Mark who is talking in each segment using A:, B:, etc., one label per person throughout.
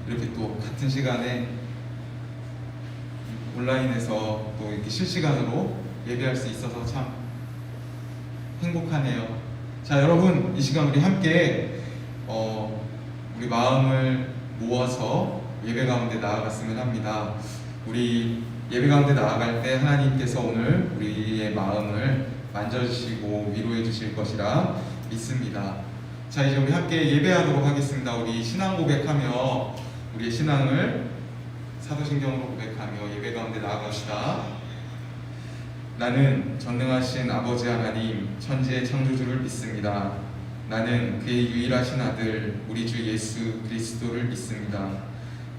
A: 이렇게 또 같은 시간에 온라인에서 또 이렇게 실시간으로 예배할 수 있어서 참 행복하네요. 자, 여러분, 이 시간 우리 함께 우리 마음을 모아서 예배 가운데 나아갔으면 합니다. 우리 예배 가운데 나아갈 때 하나님께서 오늘 우리의 마음을 만져주시고 위로해 주실 것이라 믿습니다. 자, 이제 우리 함께 예배하도록 하겠습니다. 우리 신앙 고백하며 우리의 신앙을 사도신경으로 고백하며 예배 가운데 나아갑시다. 나는 전능하신 아버지 하나님 천지의 창조주를 믿습니다. 나는 그의 유일하신 아들 우리 주 예수 그리스도를 믿습니다.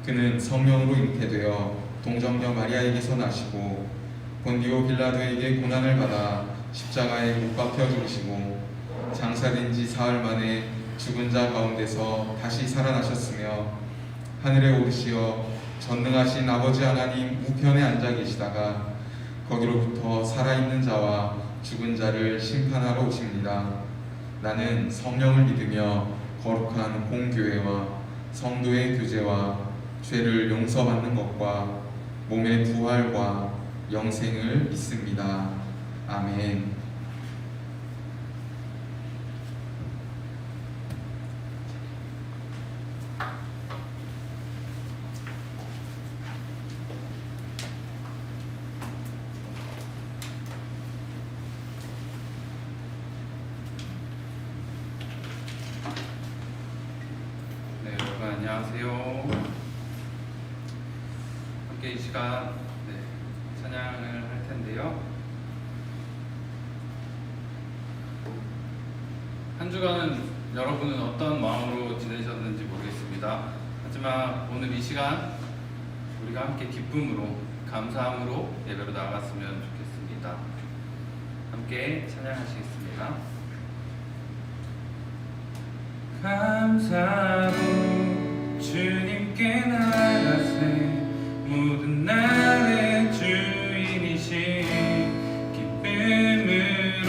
A: 그는 성령으로 잉태되어 동정녀 마리아에게서 나시고 본디오 빌라도에게 고난을 받아 십자가에 못 박혀 죽으시고 장사된 지 사흘 만에 죽은 자 가운데서 다시 살아나셨으며 하늘에 오르시어 전능하신 아버지 하나님 우편에 앉아 계시다가 거기로부터 살아있는 자와 죽은 자를 심판하러 오십니다. 나는 성령을 믿으며 거룩한 공교회와 성도의 교제와 죄를 용서받는 것과 몸의 부활과 영생을 믿습니다. 아멘.
B: 네, 여러분 안녕하세요. 함께 이 시간 찬양을 할 텐데요. 한 주간은 여러분은 어떤 마음으로 지내셨는지 모르겠습니다. 하지만 오늘 이 시간 우리가 함께 기쁨으로 감사함으로 예배로 나아갔으면 좋겠습니다. 함께 찬양하시겠습니다. 감사로 주님께 나가세 모든 날의 주인이신 기쁨으로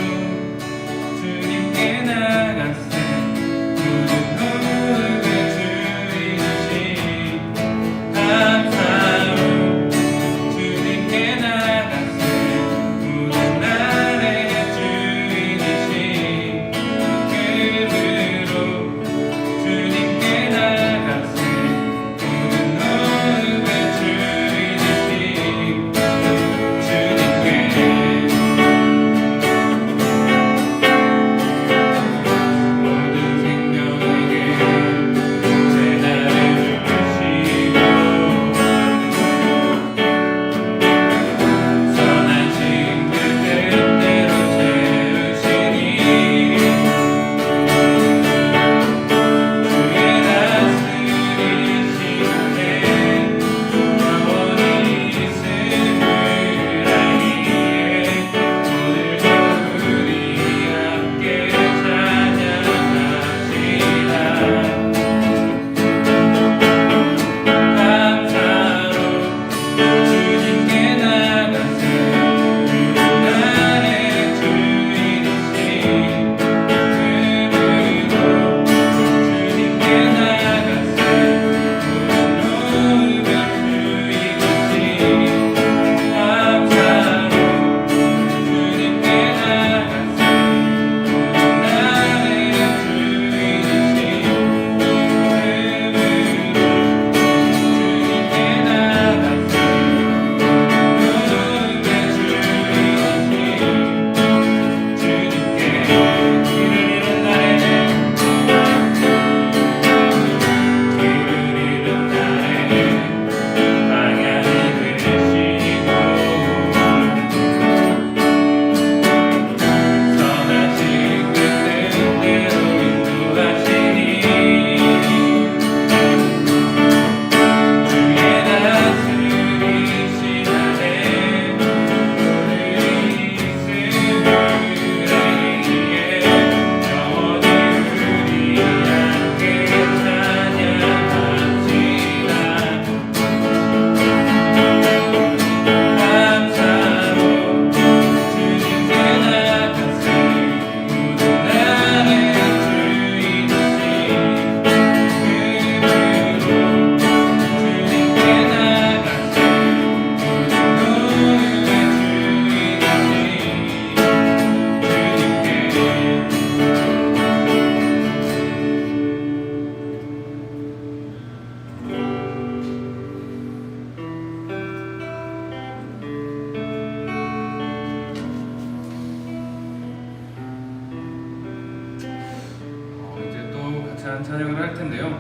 B: 주님께 나가세 모든 후의 주인이신 감사로 주님께 나가세 모든 날의 주인이신 기쁨으로 주님께 나가세 할 텐데요.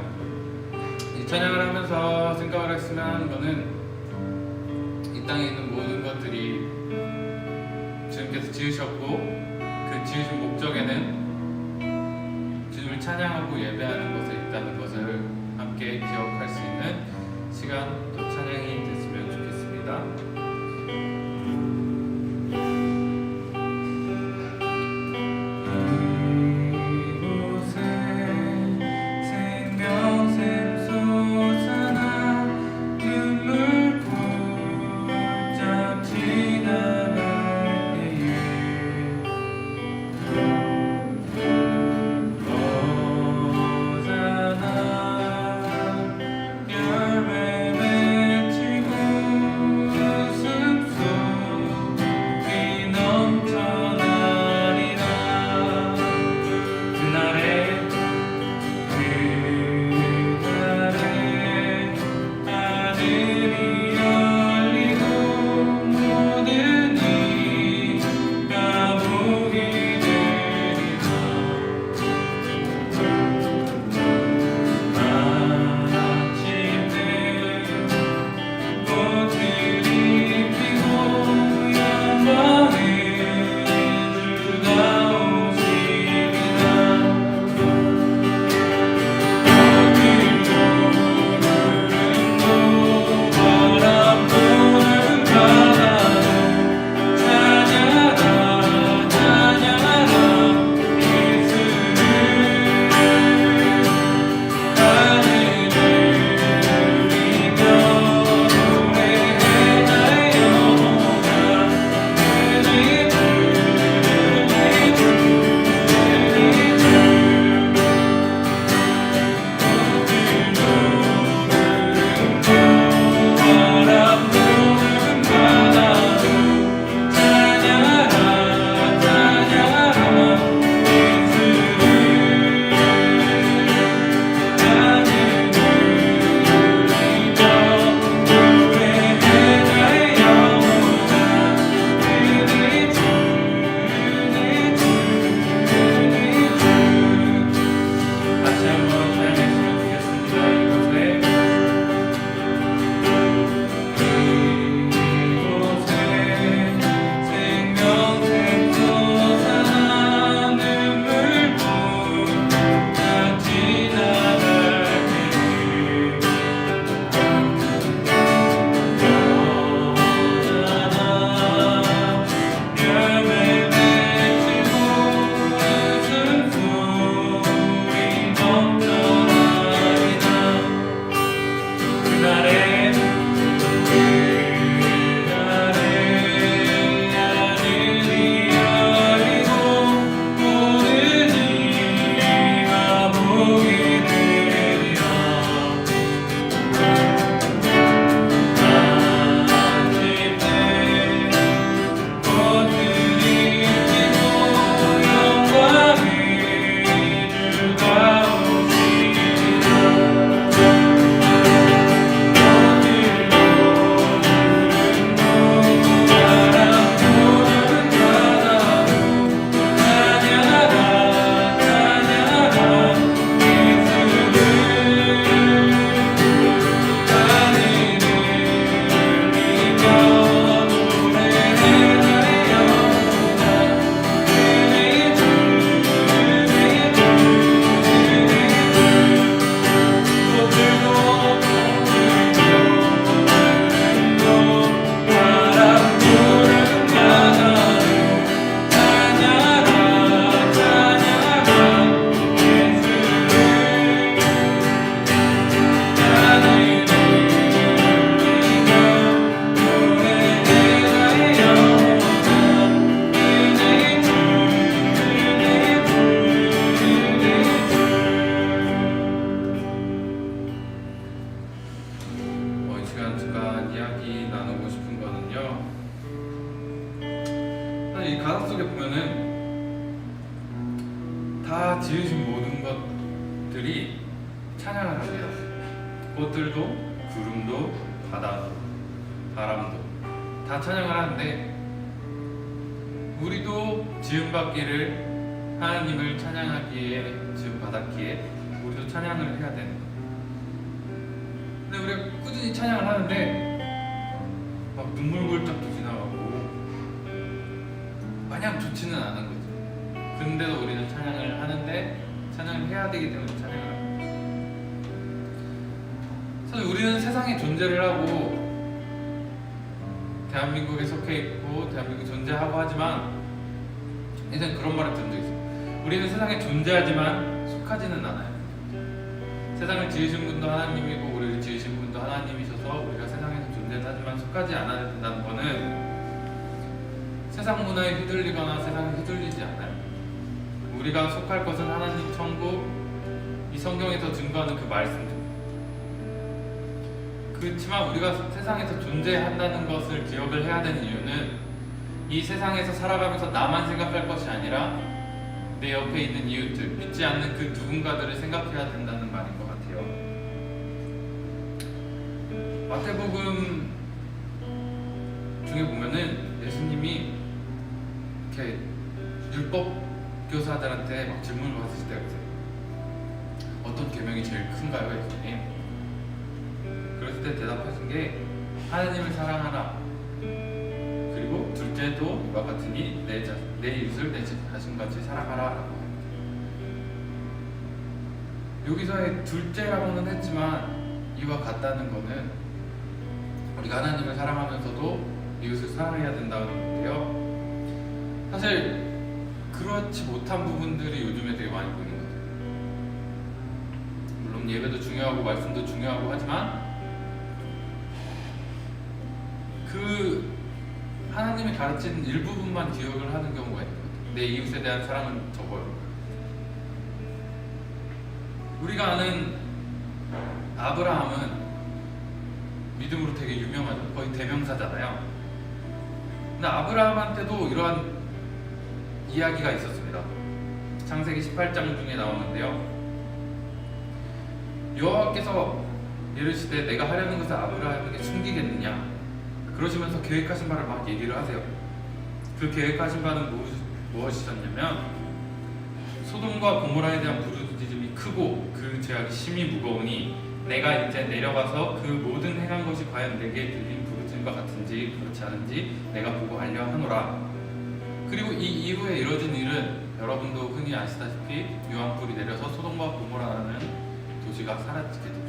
B: 이 찬양을 하면서 생각을 했으면 하는 거는 이 땅에 있는 모든 것들이 주님께서 지으셨고 그 지으신 목적에는 주님을 찬양하고 예배하는 것에 있다는 것을 함께 기억할 수 있는 시간 또 찬양이 됐으면 좋겠습니다. 이 가사 속에 보면은 다 지으신 모든 것들이 찬양을 합니다. 꽃들도, 구름도, 바다도, 바람도 다 찬양을 하는데, 우리도 지음받기를, 하나님을 찬양하기에 지음받았기에 우리도 찬양을 해야 되는 거예요. 근데 우리가 꾸준히 찬양을 하는데 막 눈물골짝도 지나가고 마냥 좋지는 않은 거지. 근데도 우리는 찬양을 하는데 찬양을 해야 되기 때문에 찬양을 합니다. 사실 우리는 세상에 존재를 하고 대한민국에 속해 있고 대한민국에 존재하고 하지만 예전에 그런 말을 들은 적이 있어요. 우리는 세상에 존재하지만 속하지는 않아요. 세상을 지으신 분도 하나님이고 우리를 지으신 분도 하나님이셔서 우리가 세상에서 존재하지만 속하지 않아야 된다는 거는 세상 문화에 휘둘리거나 세상에 휘둘리지 않아요. 우리가 속할 것은 하나님 천국, 이 성경에서 증거하는 그 말씀들. 그렇지만 우리가 세상에서 존재한다는 것을 기억을 해야 되는 이유는 이 세상에서 살아가면서 나만 생각할 것이 아니라 내 옆에 있는 이웃들, 믿지 않는 그 누군가들을 생각해야 된다는 말인 것 같아요. 마태복음 중에 보면은 예수님이 이렇게 율법 교사들한테 막 질문을 받으실 때가 있어요. 어떤 계명이 제일 큰가요, 예수님? 그랬을 때 대답하신 게 하나님을 사랑하라. 그리고 둘째도 이와 같으니 내 이웃을 내 자신같이 사랑하라 라고 합니다. 여기서의 둘째라고는 했지만 이와 같다는 거는 우리가 하나님을 사랑하면서도 이웃을 사랑해야 된다는 건데요. 사실 그렇지 못한 부분들이 요즘에 되게 많이 보이는 것 같아요. 물론 예배도 중요하고 말씀도 중요하고 하지만 그 하나님이 가르친 일부분만 기억을 하는 경우가 있는 것 같아요. 내 이웃에 대한 사랑은 적어요. 우리가 아는 아브라함은 믿음으로 되게 유명하죠. 거의 대명사잖아요. 근데 아브라함한테도 이러한 이야기가 있었습니다. 창세기 18장 중에 나오는데요. 여호와께서 이르시되 내가 하려는 것을 아브라함에게 숨기겠느냐, 그러시면서 계획하신 바를 막 얘기를 하세요. 그 계획하신 바는 무엇이셨냐면 소돔과 고모라에 대한 부르짖음이 크고 그 죄악이 심히 무거우니 내가 이제 내려가서 그 모든 행한 것이 과연 내게 들린 부르짖음과 같은지 그렇지 않은지 내가 보고 알려 하노라. 그리고 이 이후에 이뤄진 일은 여러분도 흔히 아시다시피 유황불이 내려서 소돔과 고모라라는 도시가 사라지게 되죠.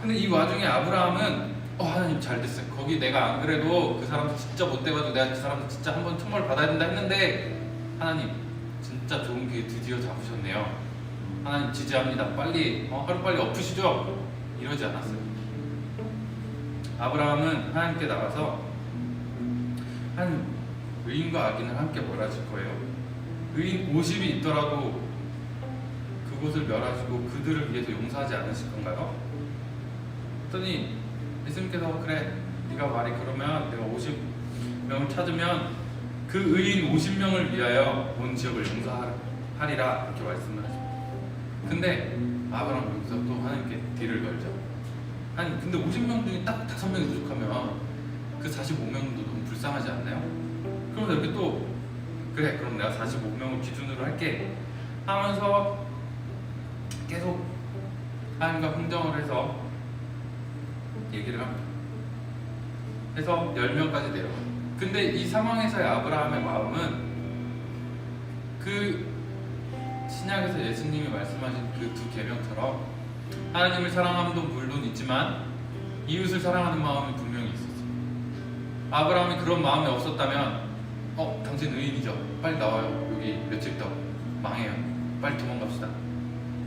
B: 근데 이 와중에 아브라함은 하나님 잘 됐어요. 거기 내가 안 그래도 그 사람도 진짜 못돼가지고 내가 그 사람도 진짜 한번 천벌 받아야 된다 했는데 하나님 진짜 좋은 기회 드디어 잡으셨네요. 하나님 지지합니다. 빨리 하루빨리 엎으시죠. 이러지 않았어요. 아브라함은 하나님께 나가서 하나님 의인과 악인을 함께 멸하실 거예요. 의인 50이 있더라도 그곳을 멸하시고 그들을 위해서 용서하지 않으실 건가요? 그랬더니 예수님께서 그래 네가 말이 그러면 내가 50명을 찾으면 그 의인 50명을 위하여 온 지역을 용서하리라 이렇게 말씀을 하십니다. 근데 아브라함은 여기서 또 하나님께 딜을 걸죠. 아니 근데 50명 중에 딱 5명이 부족하면 그 45명도 너무 불쌍하지 않나요? 그러면서 이렇게 또 그래 그럼 내가 45명을 기준으로 할게 하면서 계속 하나님과 흥정을 해서 얘기를 합니다. 해서 10명까지 내려가요. 근데 이 상황에서의 아브라함의 마음은 그 신약에서 예수님이 말씀하신 그 두 계명처럼 하나님을 사랑함도 물론 있지만 이웃을 사랑하는 마음이 분명히 있었어요. 아브라함이 그런 마음이 없었다면 당신 의인이죠. 빨리 나와요. 여기 며칠 더 망해요. 빨리 도망갑시다.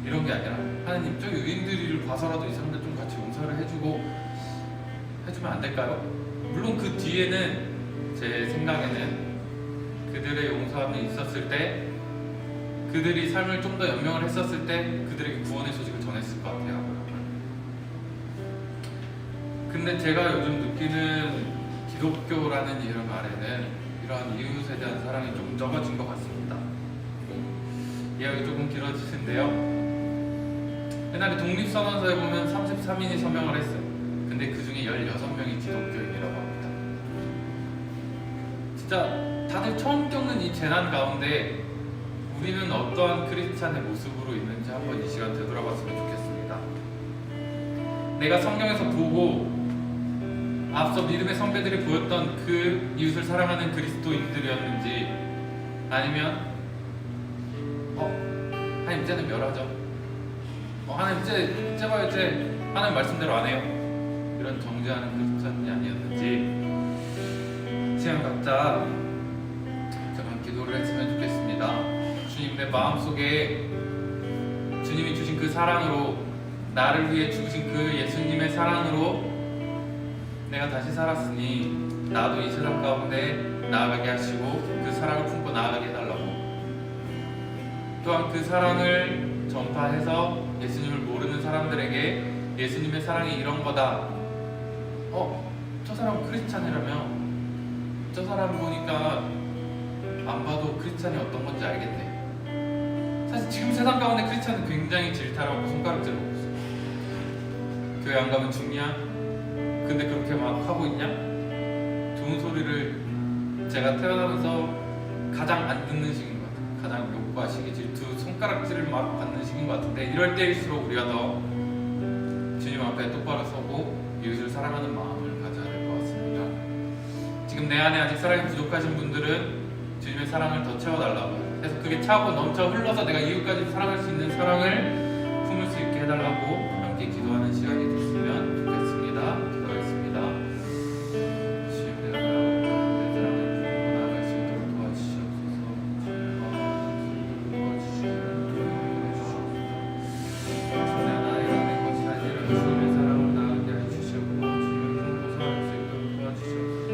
B: 이런 게 아니라 하나님 저기 의인들을 봐서라도 이 사람들 좀 같이 용서를 해주면 안 될까요? 물론 그 뒤에는 제 생각에는 그들의 용서함이 있었을 때 그들이 삶을 좀 더 연명을 했었을 때 그들에게 구원의 소식을 전했을 것 같아요. 근데 제가 요즘 느끼는 기독교라는 이름 아래는 이러한 이웃에 대한 사랑이 좀 적어진 것 같습니다. 이야기 조금 길어지는데요. 옛날에 독립선언서에 보면 33인이 서명을 했어요. 근데 그 중에 16명이 기독교인이라고 합니다. 진짜 다들 처음 겪는 이 재난 가운데 우리는 어떠한 크리스찬의 모습으로 있는지 한번 이 시간 되돌아봤으면 좋겠습니다. 내가 성경에서 보고 앞서 믿음의 선배들이 보였던 그 이웃을 사랑하는 그리스도인들이었는지, 아니면 하나님 이제는 멸하죠, 하나님 이제 봐요, 이제 하나님 말씀대로 안 해요, 이런 정죄하는 크리스찬이 아니었는지 시간 각자 잠깐 기도를 했으면 좋겠습니다. 주님, 내 마음속에 주님이 주신 그 사랑으로, 나를 위해 주신 그 예수님의 사랑으로 내가 다시 살았으니 나도 이 세상 가운데 나아가게 하시고 그 사랑을 품고 나아가게 해달라고, 또한 그 사랑을 전파해서 예수님을 모르는 사람들에게 예수님의 사랑이 이런 거다, 저 사람 크리스찬이라며, 저 사람 보니까 안 봐도 크리스찬이 어떤 건지 알겠네. 사실 지금 세상 가운데 크리스찬은 굉장히 질타라고 손가락질을 하고 있어요. 교회 안 가면 죽냐? 근데 그렇게 막 하고 있냐? 좋은 소리를 제가 태어나면서 가장 안 듣는 시기인 것 같아요. 가장 욕과 시기, 질투, 손가락질을 막 받는 시기인 것 같은데, 이럴 때일수록 우리가 더 주님 앞에 똑바로 서고 이웃을 사랑하는 마음을 가져야 될 것 같습니다. 지금 내 안에 아직 사랑이 부족하신 분들은 주님의 사랑을 더 채워달라고, 그래서 그게 차고 넘쳐 흘러서 내가 이웃까지 사랑할 수 있는 사랑을 품을 수 있게 해달라고 함께 기도하는 시간이 됐으면 좋겠습니다. 기도하겠습니다. 주님, 내가 바라고 내 사랑을 품고 나아갈 수 있도록 도와주시옵소서. 내가 나의 안에 것이 아니라 주님의 사랑으로 나아가게 해주시옵고 주님을 품고 살아갈 수 있도록 도와주시옵소서.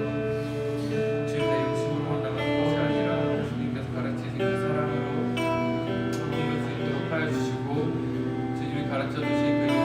B: 주님, 내 욕심으로만 나가는 것이 아니라 주님께서 가르치신 그 사랑으로 품을 수 있도록 하여 주시고, 주님이 가르쳐 주신 그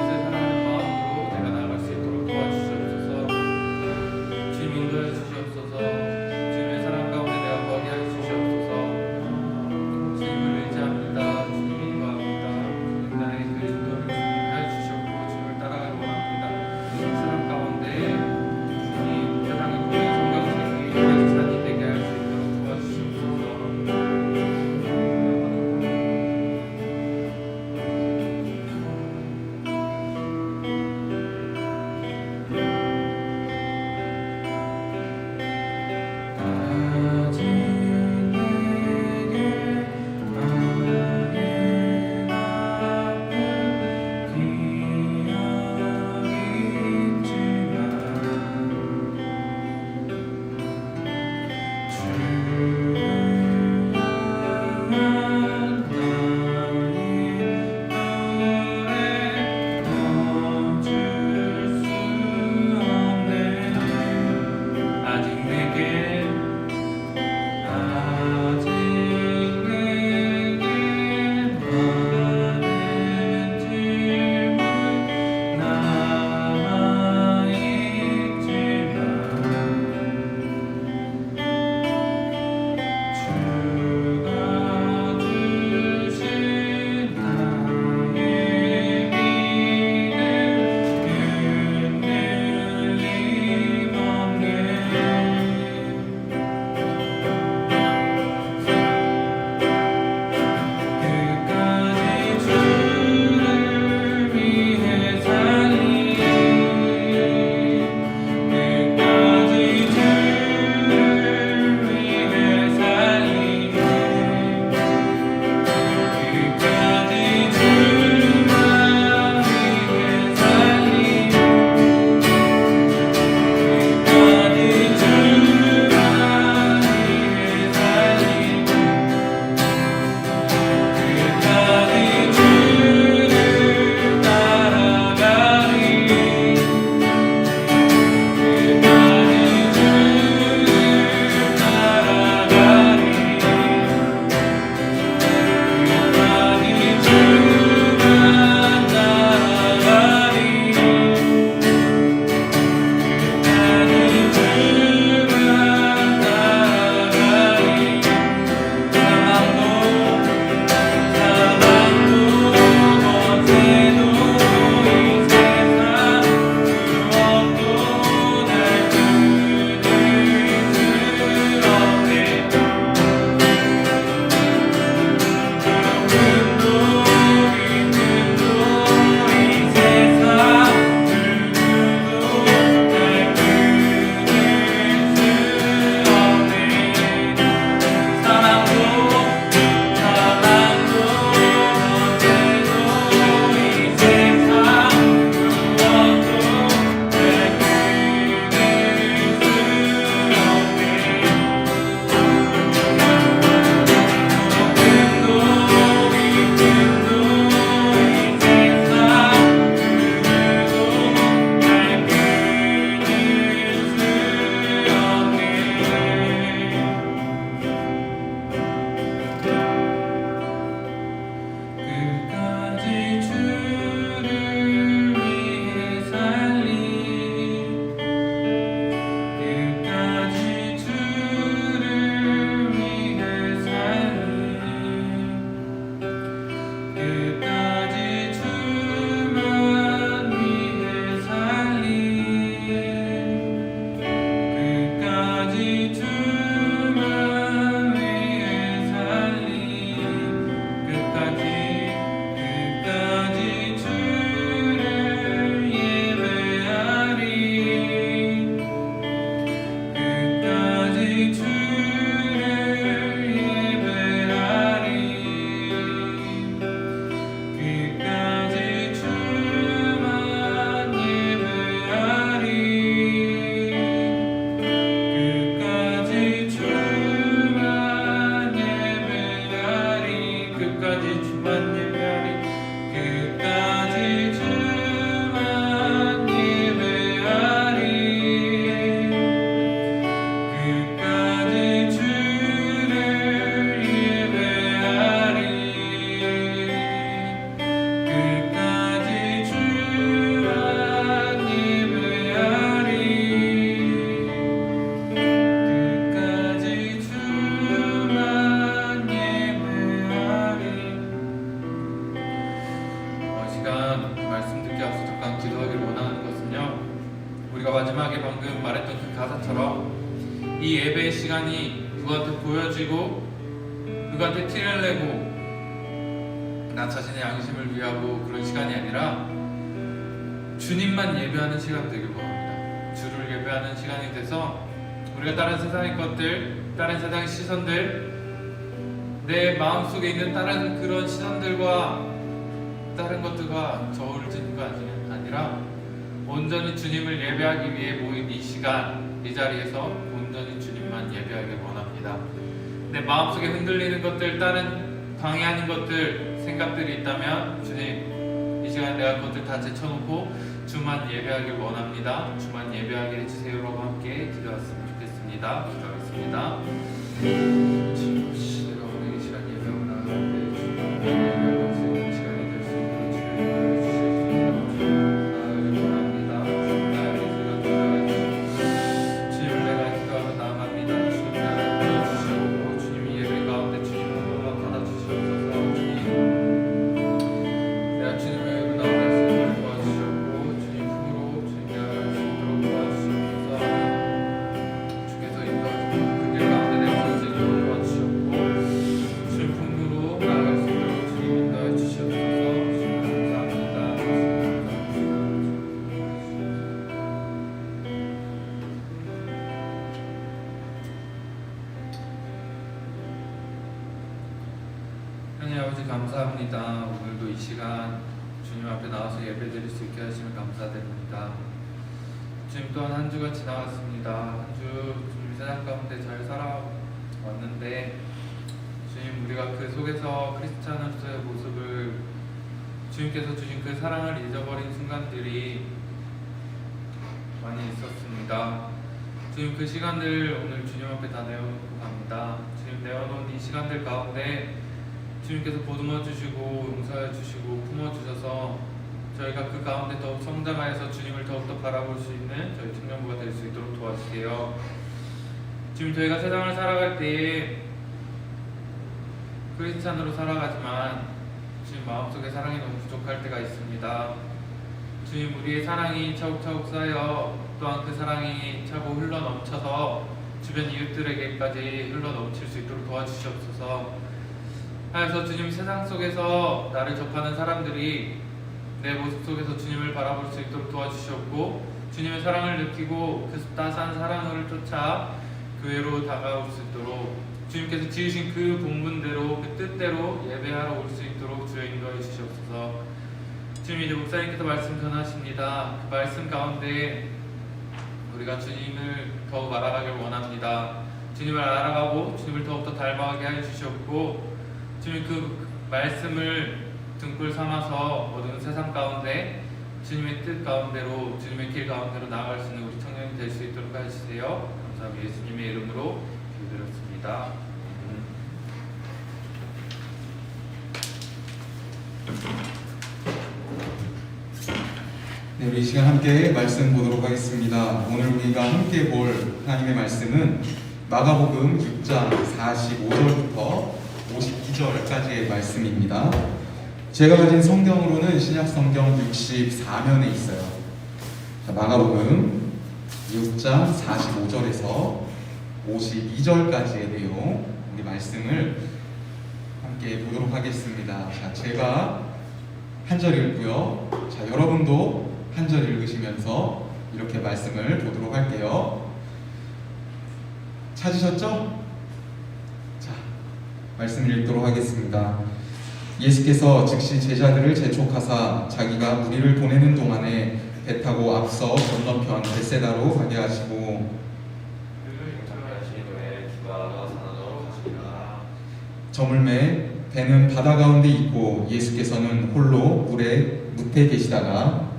B: 마지막에 방금 말했던 그 가사처럼 이 예배의 시간이 누구한테 보여지고 누구한테 티를 내고 나 자신의 양심을 위하고 그런 시간이 아니라 주님만 예배하는 시간 되길 원합니다. 주를 예배하는 시간이 돼서 우리가 다른 세상의 것들, 다른 세상의 시선들, 내 마음속에 있는 다른 그런 시선들과 다른 것들과 저울을 짓는 거 아니라 온전히 주님을 예배하기 위해 모인 이 시간, 이 자리에서 온전히 주님만 예배하길 원합니다. 내 마음속에 흔들리는 것들, 다른 방해하는 것들, 생각들이 있다면 주님, 이 시간에 내가 그것들 다 제쳐놓고 주만 예배하길 원합니다. 주만 예배하게 해주세요라고 함께 기도했으면 좋겠습니다. 기도하겠습니다. 주님, 내가 오늘 이 시간 예배하고 나갈 때 주님 예배할 수 있는 시간이 될 수 있도록 주님 나가길 원합니다. 나에게 시간 주님, 주님 내가 기도하고 나아갑니다. 주님 나를 도와주시고 주님이 예배 가운데 주님 한번만 받아주시옵소서. 주님 내가 주님의 예배 나올 수 있도록 도와주시옵고 주님 품으로 주님 나아갈 수 있도록 도와주시옵소서. 주께서 인도하시고 그 길 가운데 내가 설 수 있도록 도와주시옵고 주님 품으로 나아갈 수 있도록 주님 인도해 주시옵소서. 주님 감사합니다. 하나님 아버지 감사합니다. 오늘도 이 시간 주님 앞에 나와서 예배드릴 수 있게 하시면 감사드립니다. 주님 또한 한 주가 지나갔습니다. 한 주 주님 세상 가운데 잘 살아왔는데 주님 우리가 그 속에서 크리스찬으로서의 모습을 주님께서 주신 그 사랑을 잊어버린 순간들이 많이 있었습니다. 주님 그 시간들 오늘 주님 앞에 다 내어놓고 갑니다. 주님 내어놓은 이 시간들 가운데 주님께서 보듬어 주시고 용서해 주시고 품어 주셔서 저희가 그 가운데 더욱 성장하여서 주님을 더욱더 바라볼 수 있는 저희 청년부가 될 수 있도록 도와주세요. 지금 저희가 세상을 살아갈 때에 크리스찬으로 살아가지만 주님 마음속에 사랑이 너무 부족할 때가 있습니다. 주님 우리의 사랑이 차곡차곡 쌓여 또한 그 사랑이 차고 흘러 넘쳐서 주변 이웃들에게까지 흘러 넘칠 수 있도록 도와주시옵소서. 하여서 주님 세상 속에서 나를 접하는 사람들이 내 모습 속에서 주님을 바라볼 수 있도록 도와주시옵고 주님의 사랑을 느끼고 그 따스한 사랑을 쫓아 교회로 다가올 수 있도록 주님께서 지으신 그 본분대로 그 뜻대로 예배하러 올 수 있도록 주여 인도해 주시옵소서. 주님 이제 목사님께서 말씀 전하십니다. 그 말씀 가운데 우리가 주님을 더욱 알아가길 원합니다. 주님을 알아가고 주님을 더욱더 닮아가게 해 주시옵고 주님 그 말씀을 등불 삼아서 어두운 세상 가운데 주님의 뜻 가운데로 주님의 길 가운데로 나아갈 수 있는 우리 청년이 될 수 있도록 해주세요. 감사합니다. 예수님의 이름으로 기도드렸습니다.
A: 네, 우리 이 시간 함께 말씀 보도록 하겠습니다. 오늘 우리가 함께 볼 하나님의 말씀은 마가복음 6장 45절부터 52절까지의 말씀입니다. 제가 가진 성경으로는 신약 성경 64면에 있어요. 마가복음 6장 45절에서 52절까지의 내용 우리 말씀을 함께 보도록 하겠습니다. 자, 제가 한 절 읽고요. 자, 여러분도 한 절 읽으시면서 이렇게 말씀을 보도록 할게요. 찾으셨죠? 자, 말씀을 읽도록 하겠습니다. 예수께서 즉시 제자들을 재촉하사 자기가 무리를 보내는 동안에 배 타고 앞서 건너편 벳세다로 가게 하시고 저물매 배는 바다 가운데 있고 예수께서는 홀로 물에 묻혀 계시다가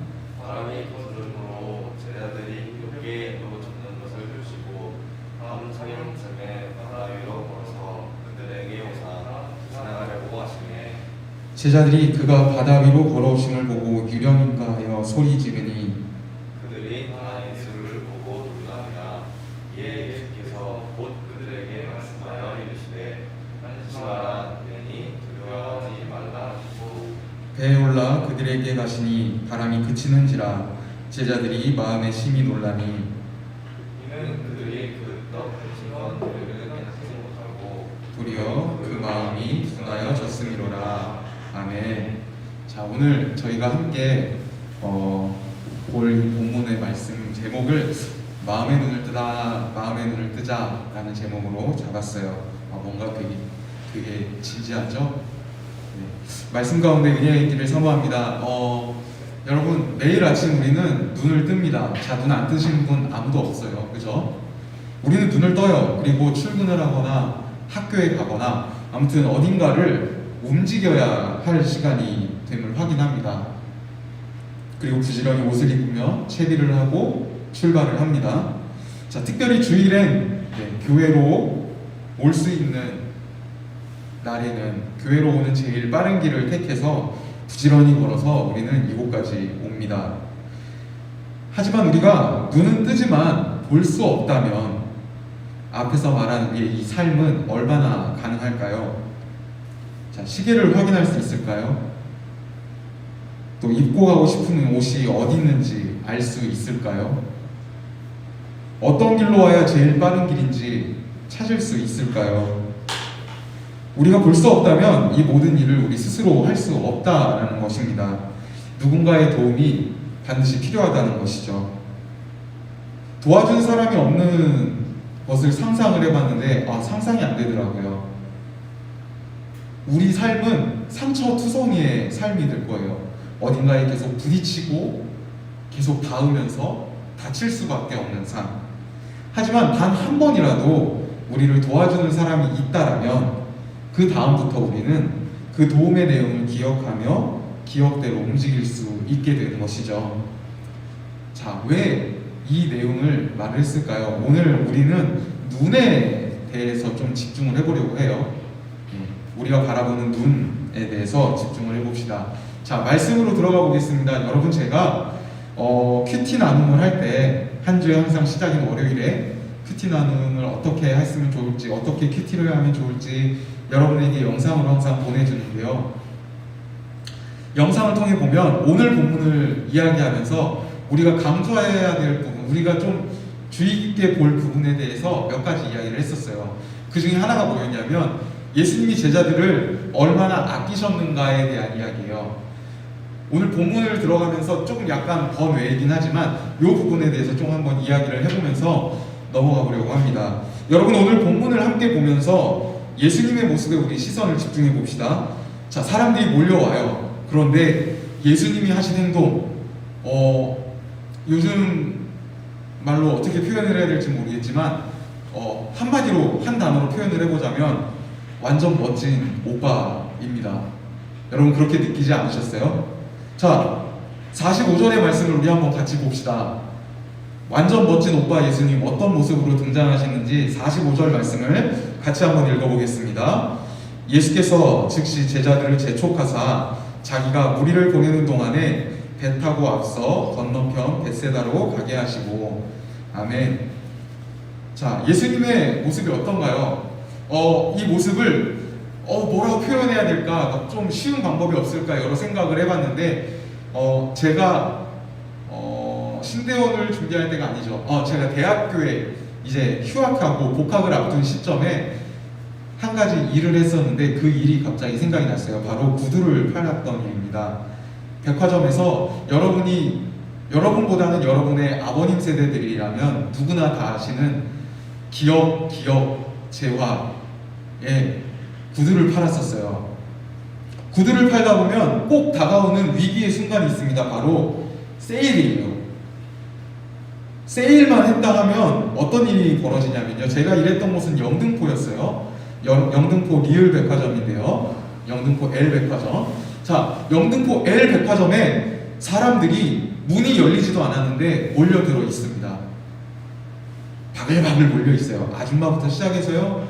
C: 바람이 부르므로 제자들이 높게 놓쳐는 것을 보시고 다음 사경쯤에 바다 위로 걸어서 그들에게 오사 지나가려고 하시매
A: 제자들이 그가 바다 위로 걸어오심을 보고 유령인가 하여 소리 지르니
C: 그들이 다 예수를 보고 놀라니라. 이에 예수께서 곧 그들에게 말씀하여 이르시되 안심하라 내니 두려워하지 말라 하시고
A: 배에 올라 그들에게 가시니 바람이 그치는지라 제자들이 마음에 심히 놀라니
C: 이는 그들이 그 떡 심원들을 깨닫지 못하고
A: 도리어 그 마음이 둔하여졌음이로라. 아멘. 자, 오늘 저희가 함께 볼 본문의 말씀 제목을 마음의 눈을 뜨자라는 제목으로 잡았어요. 뭔가 되게 진지하죠? 네. 말씀 가운데 은혜의 있기를 사모합니다. 여러분, 매일 아침 우리는 눈을 뜹니다. 자, 눈 안 뜨시는 분 아무도 없어요. 그죠? 우리는 눈을 떠요. 그리고 출근을 하거나 학교에 가거나 아무튼 어딘가를 움직여야 할 시간이 됨을 확인합니다. 그리고 부지런히 옷을 입으며 채비를 하고 출발을 합니다. 자, 특별히 주일엔 교회로 올 수 있는 날에는 교회로 오는 제일 빠른 길을 택해서 부지런히 걸어서 우리는 이곳까지 옵니다. 하지만 우리가 눈은 뜨지만 볼 수 없다면 앞에서 말한 우리의 이 삶은 얼마나 가능할까요? 자, 시계를 확인할 수 있을까요? 또 입고 가고 싶은 옷이 어디 있는지 알 수 있을까요? 어떤 길로 와야 제일 빠른 길인지 찾을 수 있을까요? 우리가 볼 수 없다면 이 모든 일을 우리 스스로 할 수 없다라는 것입니다. 누군가의 도움이 반드시 필요하다는 것이죠. 도와준 사람이 없는 것을 상상을 해봤는데 상상이 안 되더라고요. 우리 삶은 상처투성이의 삶이 될 거예요. 어딘가에 계속 부딪히고 계속 닿으면서 다칠 수밖에 없는 삶. 하지만 단 한 번이라도 우리를 도와주는 사람이 있다라면 그 다음부터 우리는 그 도움의 내용을 기억하며 기억대로 움직일 수 있게 되는 것이죠. 자, 왜 이 내용을 말을 했을까요? 오늘 우리는 눈에 대해서 좀 집중을 해보려고 해요. 우리가 바라보는 눈에 대해서 집중을 해봅시다. 자, 말씀으로 들어가 보겠습니다. 여러분, 제가 큐티 나눔을 할 때 한 주에 항상 시작인 월요일에 큐티 나눔을 어떻게 했으면 좋을지, 어떻게 큐티를 하면 좋을지 여러분에게 영상으로 항상 보내주는데요. 영상을 통해 보면 오늘 본문을 이야기하면서 우리가 강조해야 될 부분, 우리가 좀 주의 깊게 볼 부분에 대해서 몇 가지 이야기를 했었어요. 그 중에 하나가 뭐였냐면 예수님이 제자들을 얼마나 아끼셨는가에 대한 이야기예요. 오늘 본문을 들어가면서 조금 약간 번외이긴 하지만 이 부분에 대해서 좀 한번 이야기를 해보면서 넘어가 보려고 합니다. 여러분, 오늘 본문을 함께 보면서 예수님의 모습에 우리 시선을 집중해 봅시다. 자, 사람들이 몰려와요. 그런데 예수님이 하신 행동, 요즘 말로 어떻게 표현을 해야 될지 모르겠지만 한마디로 한 단어로 표현을 해보자면 완전 멋진 오빠입니다. 여러분, 그렇게 느끼지 않으셨어요? 자, 45절의 말씀을 우리 한번 같이 봅시다. 완전 멋진 오빠 예수님 어떤 모습으로 등장하시는지 45절 말씀을 같이 한번 읽어보겠습니다. 예수께서 즉시 제자들을 재촉하사 자기가 무리를 보내는 동안에 배 타고 앞서 건너편 벳세다로 가게 하시고. 아멘. 자, 예수님의 모습이 어떤가요? 이 모습을 뭐라고 표현해야 될까? 좀 쉬운 방법이 없을까? 여러 생각을 해봤는데 제가 신대원을 준비할 때가 아니죠. 제가 대학교에 이제 휴학하고 복학을 앞둔 시점에 한 가지 일을 했었는데 그 일이 갑자기 생각이 났어요. 바로 구두를 팔았던 일입니다. 백화점에서 여러분보다는 여러분의 아버님 세대들이라면 누구나 다 아시는 기업 재화에 구두를 팔았었어요. 구두를 팔다 보면 꼭 다가오는 위기의 순간이 있습니다. 바로 세일이에요. 세일만 했다 하면 어떤 일이 벌어지냐면요. 제가 일했던 곳은 영등포였어요. 영등포 리을 백화점인데요. 영등포 L 백화점. 자, 영등포 L 백화점에 사람들이 문이 열리지도 않았는데 몰려들어 있습니다. 바글바글 몰려 있어요. 아줌마부터 시작해서요.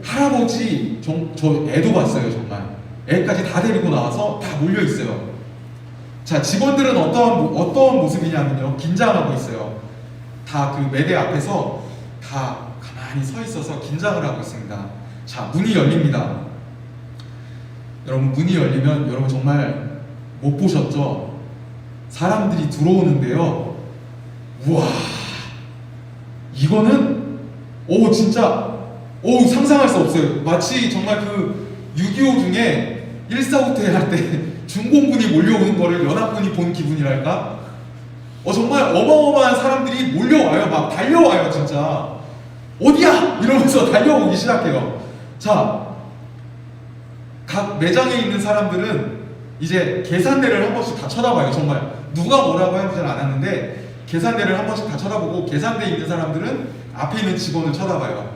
A: 할아버지, 저 애도 봤어요. 정말 애까지 다 데리고 나와서 다 몰려 있어요. 자, 직원들은 어떤 모습이냐면요, 긴장하고 있어요. 다 그 매대 앞에서 다 가만히 서 있어서 긴장을 하고 있습니다. 자, 문이 열립니다. 여러분, 문이 열리면 여러분 정말 못 보셨죠?
D: 사람들이 들어오는데요. 우와, 이거는 진짜 상상할 수 없어요. 마치 정말 그 6.25 중에 1.4후퇴 할 때 중공군이 몰려오는 거를 연합군이 본 기분이랄까? 정말 어마어마한 사람들이 몰려와요. 막 달려와요, 진짜. 어디야? 이러면서 달려오기 시작해요. 자, 각 매장에 있는 사람들은 이제 계산대를 한 번씩 다 쳐다봐요. 정말 누가 뭐라고 하지는 않았는데 계산대를 한 번씩 다 쳐다보고, 계산대에 있는 사람들은 앞에 있는 직원을 쳐다봐요.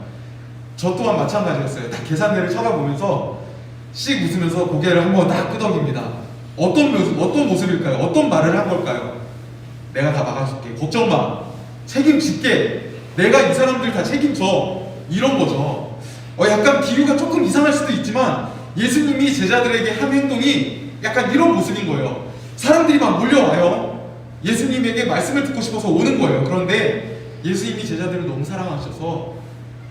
D: 저 또한 마찬가지였어요. 다 계산대를 쳐다보면서 씩 웃으면서 고개를 한번 딱 끄덕입니다. 어떤 모습일까요? 어떤 말을 한 걸까요? 내가 다 막아줄게. 걱정 마. 책임질게. 내가 이 사람들 다 책임져. 이런 거죠. 약간 비유가 조금 이상할 수도 있지만 예수님이 제자들에게 한 행동이 약간 이런 모습인 거예요. 사람들이 막 몰려와요. 예수님에게 말씀을 듣고 싶어서 오는 거예요. 그런데 예수님이 제자들을 너무 사랑하셔서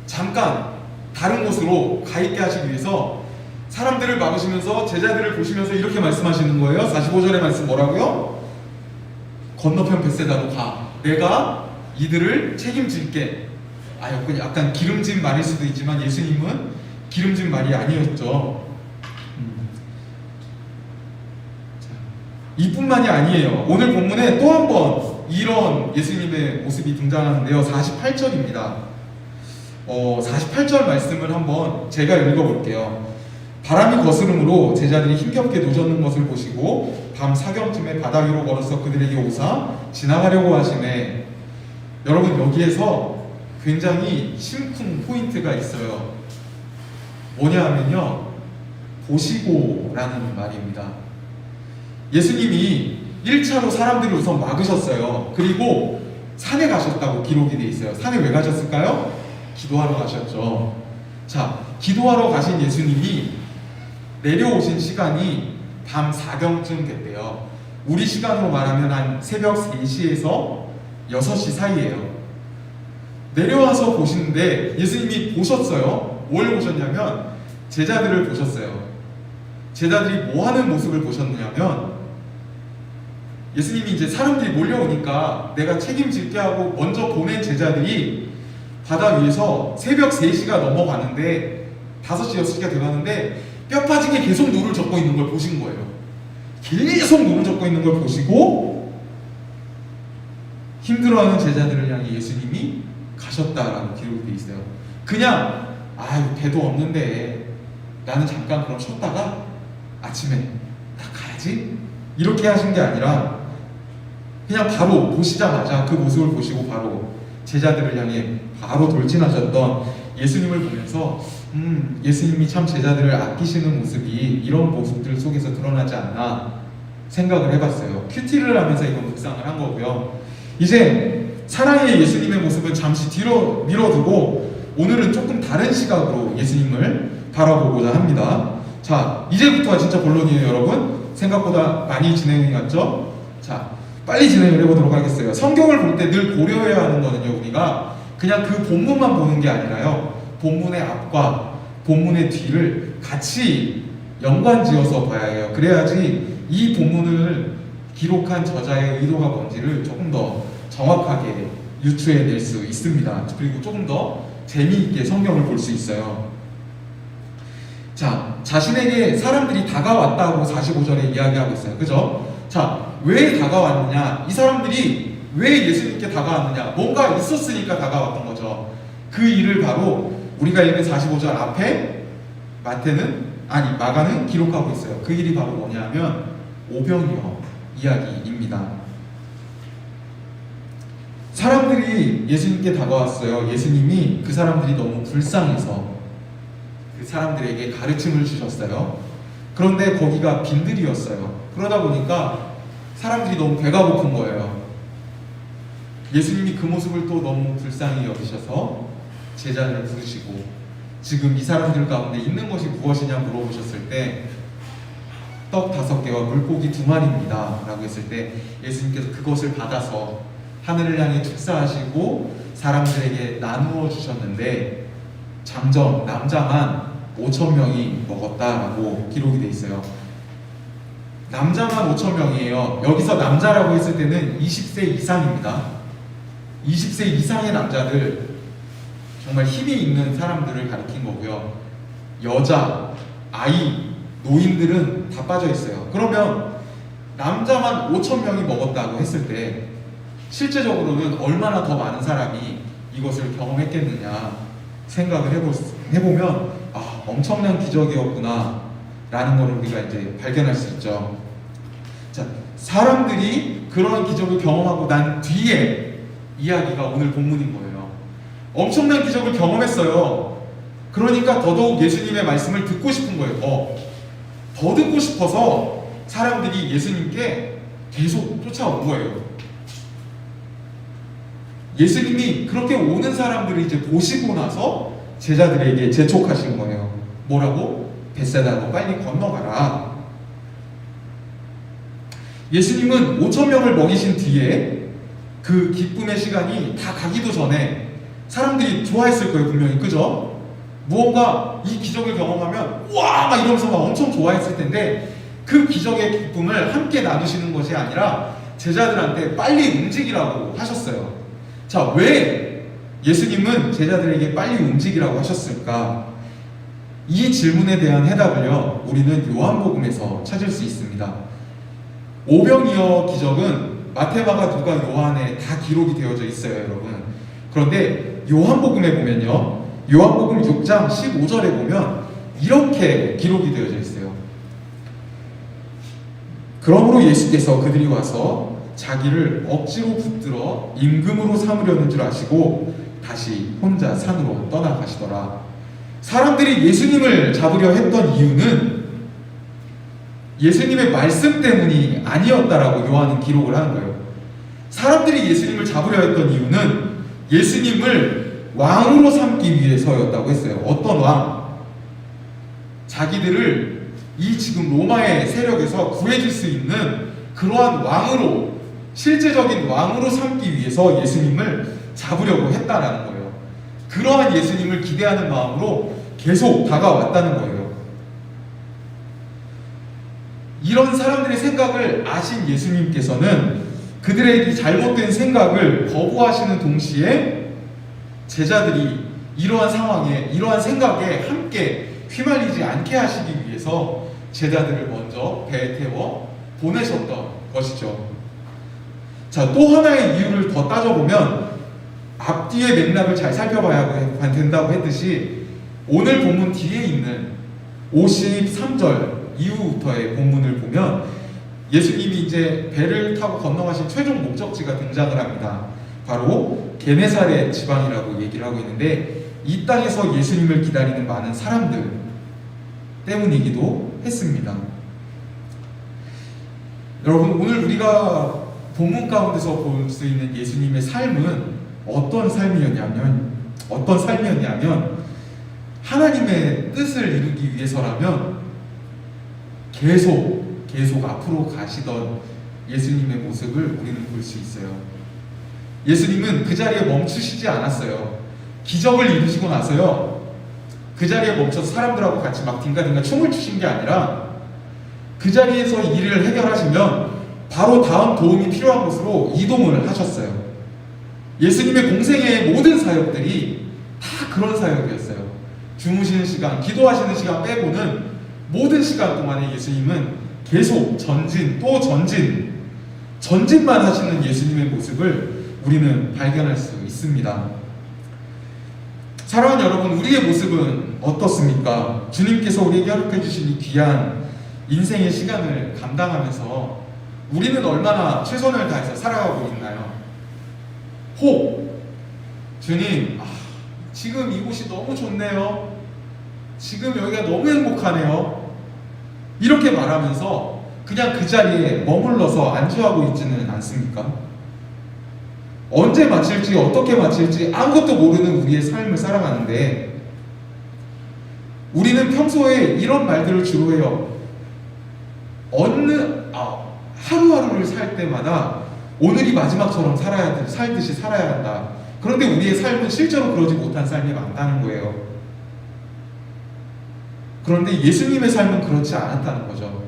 D: 잠깐 다른 곳으로 가 있게 하시기 위해서 사람들을 막으시면서 제자들을 보시면서 이렇게 말씀하시는 거예요. 45절의 말씀 뭐라고요? 건너편 벳세다로 가. 내가 이들을 책임질게. 약간 기름진 말일 수도 있지만 예수님은 기름진 말이 아니었죠. 이뿐만이 아니에요. 오늘 본문에 또 한 번 이런 예수님의 모습이 등장하는데요. 48절입니다. 48절 말씀을 한번 제가 읽어볼게요. 바람이 거스름으로 제자들이 힘겹게 노젓는 것을 보시고 밤 사경쯤에 바다 위로 걸어서 그들에게 오사 지나가려고 하시네. 여러분, 여기에서 굉장히 심쿵 포인트가 있어요. 뭐냐 하면요, 보시고라는 말입니다. 예수님이 1차로 사람들을 우선 막으셨어요. 그리고 산에 가셨다고 기록이 돼 있어요. 산에 왜 가셨을까요? 기도하러 가셨죠. 자, 기도하러 가신 예수님이 내려오신 시간이 밤 4경쯤 됐대요. 우리 시간으로 말하면 한 새벽 3시에서 6시 사이예요. 내려와서 보시는데 예수님이 보셨어요. 뭘 보셨냐면 제자들을 보셨어요. 제자들이 뭐 하는 모습을 보셨냐면, 예수님이 이제 사람들이 몰려오니까 내가 책임질게 하고 먼저 보낸 제자들이 바다 위에서 새벽 3시가 넘어가는데 5시, 6시가 돼가는데 뼈 빠지게 계속 노를 젓고 있는 걸 보신 거예요. 계속 노를 젓고 있는 걸 보시고 힘들어하는 제자들을 향해 예수님이 가셨다라고 기록이 돼 있어요. 그냥 배도 없는데 나는 잠깐 그럼 쉬었다가 아침에 딱 가야지 이렇게 하신 게 아니라 그냥 바로 보시자마자 그 모습을 보시고 바로 제자들을 향해 바로 돌진하셨던 예수님을 보면서 예수님이 참 제자들을 아끼시는 모습이 이런 모습들 속에서 드러나지 않나 생각을 해봤어요. 큐티를 하면서 이건 묵상을 한 거고요. 이제 사랑의 예수님의 모습은 잠시 뒤로 밀어두고 오늘은 조금 다른 시각으로 예수님을 바라보고자 합니다. 자, 이제부터가 진짜 본론이에요, 여러분. 생각보다 많이 진행이 갔죠? 자, 빨리 진행을 해보도록 하겠어요. 성경을 볼 때 늘 고려해야 하는 거는요, 우리가 그냥 그 본문만 보는 게 아니라요, 본문의 앞과 본문의 뒤를 같이 연관지어서 봐야 해요. 그래야지 이 본문을 기록한 저자의 의도가 뭔지를 조금 더 정확하게 유추해낼 수 있습니다. 그리고 조금 더 재미있게 성경을 볼 수 있어요. 자, 자신에게 사람들이 다가왔다고 45절에 이야기하고 있어요. 그죠? 자, 왜 다가왔느냐? 이 사람들이 왜 예수님께 다가왔느냐? 뭔가 있었으니까 다가왔던 거죠. 그 일을 바로 우리가 읽은 45절 앞에 마가는 기록하고 있어요. 그 일이 바로 뭐냐면 오병이어 이야기입니다. 사람들이 예수님께 다가왔어요. 예수님이 그 사람들이 너무 불쌍해서 그 사람들에게 가르침을 주셨어요. 그런데 거기가 빈들이었어요. 그러다 보니까 사람들이 너무 배가 고픈 거예요. 예수님이 그 모습을 또 너무 불쌍히 여기셔서 제자를 부르시고 지금 이 사람들 가운데 있는 것이 무엇이냐 물어보셨을 때 떡 5개와 물고기 2마리입니다 라고 했을 때 예수님께서 그것을 받아서 하늘을 향해 축사하시고 사람들에게 나누어 주셨는데 장정 남자만 5,000명이 먹었다라고 기록이 돼 있어요. 남자만 5천 명이에요. 여기서 남자라고 했을 때는 20세 이상입니다. 20세 이상의 남자들, 정말 힘이 있는 사람들을 가리킨 거고요. 여자, 아이, 노인들은 다 빠져 있어요. 그러면 남자만 5천 명이 먹었다고 했을 때 실제적으로는 얼마나 더 많은 사람이 이것을 경험했겠느냐 생각을 해보면 엄청난 기적이었구나 라는 것을 우리가 이제 발견할 수 있죠. 자, 사람들이 그런 기적을 경험하고 난 뒤에 이야기가 오늘 본문인 거예요. 엄청난 기적을 경험했어요. 그러니까 더더욱 예수님의 말씀을 듣고 싶은 거예요. 더 듣고 싶어서 사람들이 예수님께 계속 쫓아온 거예요. 예수님이 그렇게 오는 사람들을 이제 보시고 나서 제자들에게 재촉하신 거예요. 뭐라고? 벳세다로 빨리 건너가라. 예수님은 5천 명을 먹이신 뒤에 그 기쁨의 시간이 다 가기도 전에 사람들이 좋아했을 거예요, 분명히. 그죠? 무언가 이 기적을 경험하면 와! 막 이러면서 막 엄청 좋아했을 텐데 그 기적의 기쁨을 함께 나누시는 것이 아니라 제자들한테 빨리 움직이라고 하셨어요. 자, 왜 예수님은 제자들에게 빨리 움직이라고 하셨을까? 이 질문에 대한 해답을요, 우리는 요한복음에서 찾을 수 있습니다. 오병이어 기적은 마태, 마가, 누가, 요한에 다 기록이 되어져 있어요, 여러분. 그런데 요한복음에 보면요, 요한복음 6장 15절에 보면 이렇게 기록이 되어져 있어요. 그러므로 예수께서 그들이 와서 자기를 억지로 붙들어 임금으로 삼으려는 줄 아시고 다시 혼자 산으로 떠나가시더라. 사람들이 예수님을 잡으려 했던 이유는 예수님의 말씀 때문이 아니었다라고 요한은 기록을 하는 거예요. 사람들이 예수님을 잡으려 했던 이유는 예수님을 왕으로 삼기 위해서였다고 했어요. 어떤 왕? 자기들을 이 지금 로마의 세력에서 구해줄 수 있는 그러한 왕으로, 실제적인 왕으로 삼기 위해서 예수님을 잡으려고 했다라는 거예요. 그러한 예수님을 기대하는 마음으로 계속 다가왔다는 거예요. 이런 사람들의 생각을 아신 예수님께서는 그들의 이 잘못된 생각을 거부하시는 동시에 제자들이 이러한 상황에, 이러한 생각에 함께 휘말리지 않게 하시기 위해서 제자들을 먼저 배에 태워 보내셨던 것이죠. 자, 또 하나의 이유를 더 따져보면 앞뒤의 맥락을 잘 살펴봐야 된다고 했듯이 오늘 본문 뒤에 있는 53절 이후부터의 본문을 보면 예수님이 이제 배를 타고 건너가신 최종 목적지가 등장을 합니다. 바로 게네사렛 지방이라고 얘기를 하고 있는데 이 땅에서 예수님을 기다리는 많은 사람들 때문이기도 했습니다. 여러분, 오늘 우리가 본문 가운데서 볼 수 있는 예수님의 삶은 어떤 삶이었냐면 하나님의 뜻을 이루기 위해서라면 계속 앞으로 가시던 예수님의 모습을 우리는 볼 수 있어요. 예수님은 그 자리에 멈추시지 않았어요. 기적을 이루시고 나서요, 그 자리에 멈춰서 사람들하고 같이 막 딩가딩가 춤을 추신 게 아니라 그 자리에서 일을 해결하시면 바로 다음 도움이 필요한 곳으로 이동을 하셨어요. 예수님의 공생의 모든 사역들이 다 그런 사역이었어요. 주무시는 시간, 기도하시는 시간 빼고는 모든 시간 동안에 예수님은 계속 전진 또 전진만 하시는 예수님의 모습을 우리는 발견할 수 있습니다. 사랑하는 여러분, 우리의 모습은 어떻습니까? 주님께서 우리에게 허락해 주신 이 귀한 인생의 시간을 감당하면서 우리는 얼마나 최선을 다해서 살아가고 있나요? 혹 주님, 지금 이곳이 너무 좋네요. 지금 여기가 너무 행복하네요. 이렇게 말하면서 그냥 그 자리에 머물러서 안주하고 있지는 않습니까? 언제 마칠지, 어떻게 마칠지 아무것도 모르는 우리의 삶을 살아가는데 우리는 평소에 이런 말들을 주로 해요. 하루하루를 살 때마다 오늘이 마지막처럼 살듯이 살아야 한다. 그런데 우리의 삶은 실제로 그러지 못한 삶이 많다는 거예요. 그런데 예수님의 삶은 그렇지 않았다는 거죠.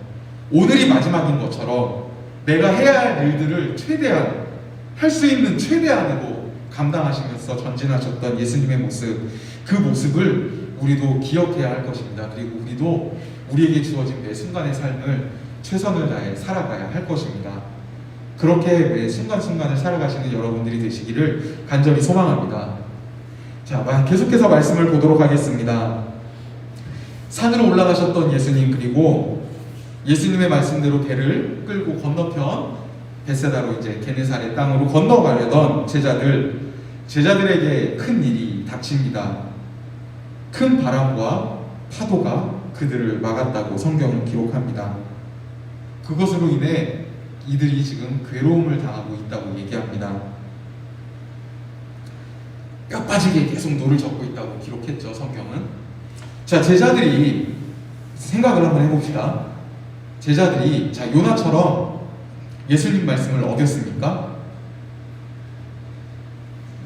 D: 오늘이 마지막인 것처럼 내가 해야 할 일들을 최대한 할 수 있는 최대한으로 감당하시면서 전진하셨던 예수님의 모습, 그 모습을 우리도 기억해야 할 것입니다. 그리고 우리도 우리에게 주어진 매 순간의 삶을 최선을 다해 살아가야 할 것입니다. 그렇게 매 순간순간을 살아가시는 여러분들이 되시기를 간절히 소망합니다. 자, 계속해서 말씀을 보도록 하겠습니다. 산으로 올라가셨던 예수님, 그리고 예수님의 말씀대로 배를 끌고 건너편 벳세다로 이제 게네사렛 땅으로 건너가려던 제자들에게 큰 일이 닥칩니다. 큰 바람과 파도가 그들을 막았다고 성경은 기록합니다. 그것으로 인해 이들이 지금 괴로움을 당하고 있다고 얘기합니다. 뼈 빠지게 계속 노를 젓고 있다고 기록했죠, 성경은. 자, 제자들이 생각을 한번 해봅시다. 제자들이 요나처럼 예수님 말씀을 어겼습니까?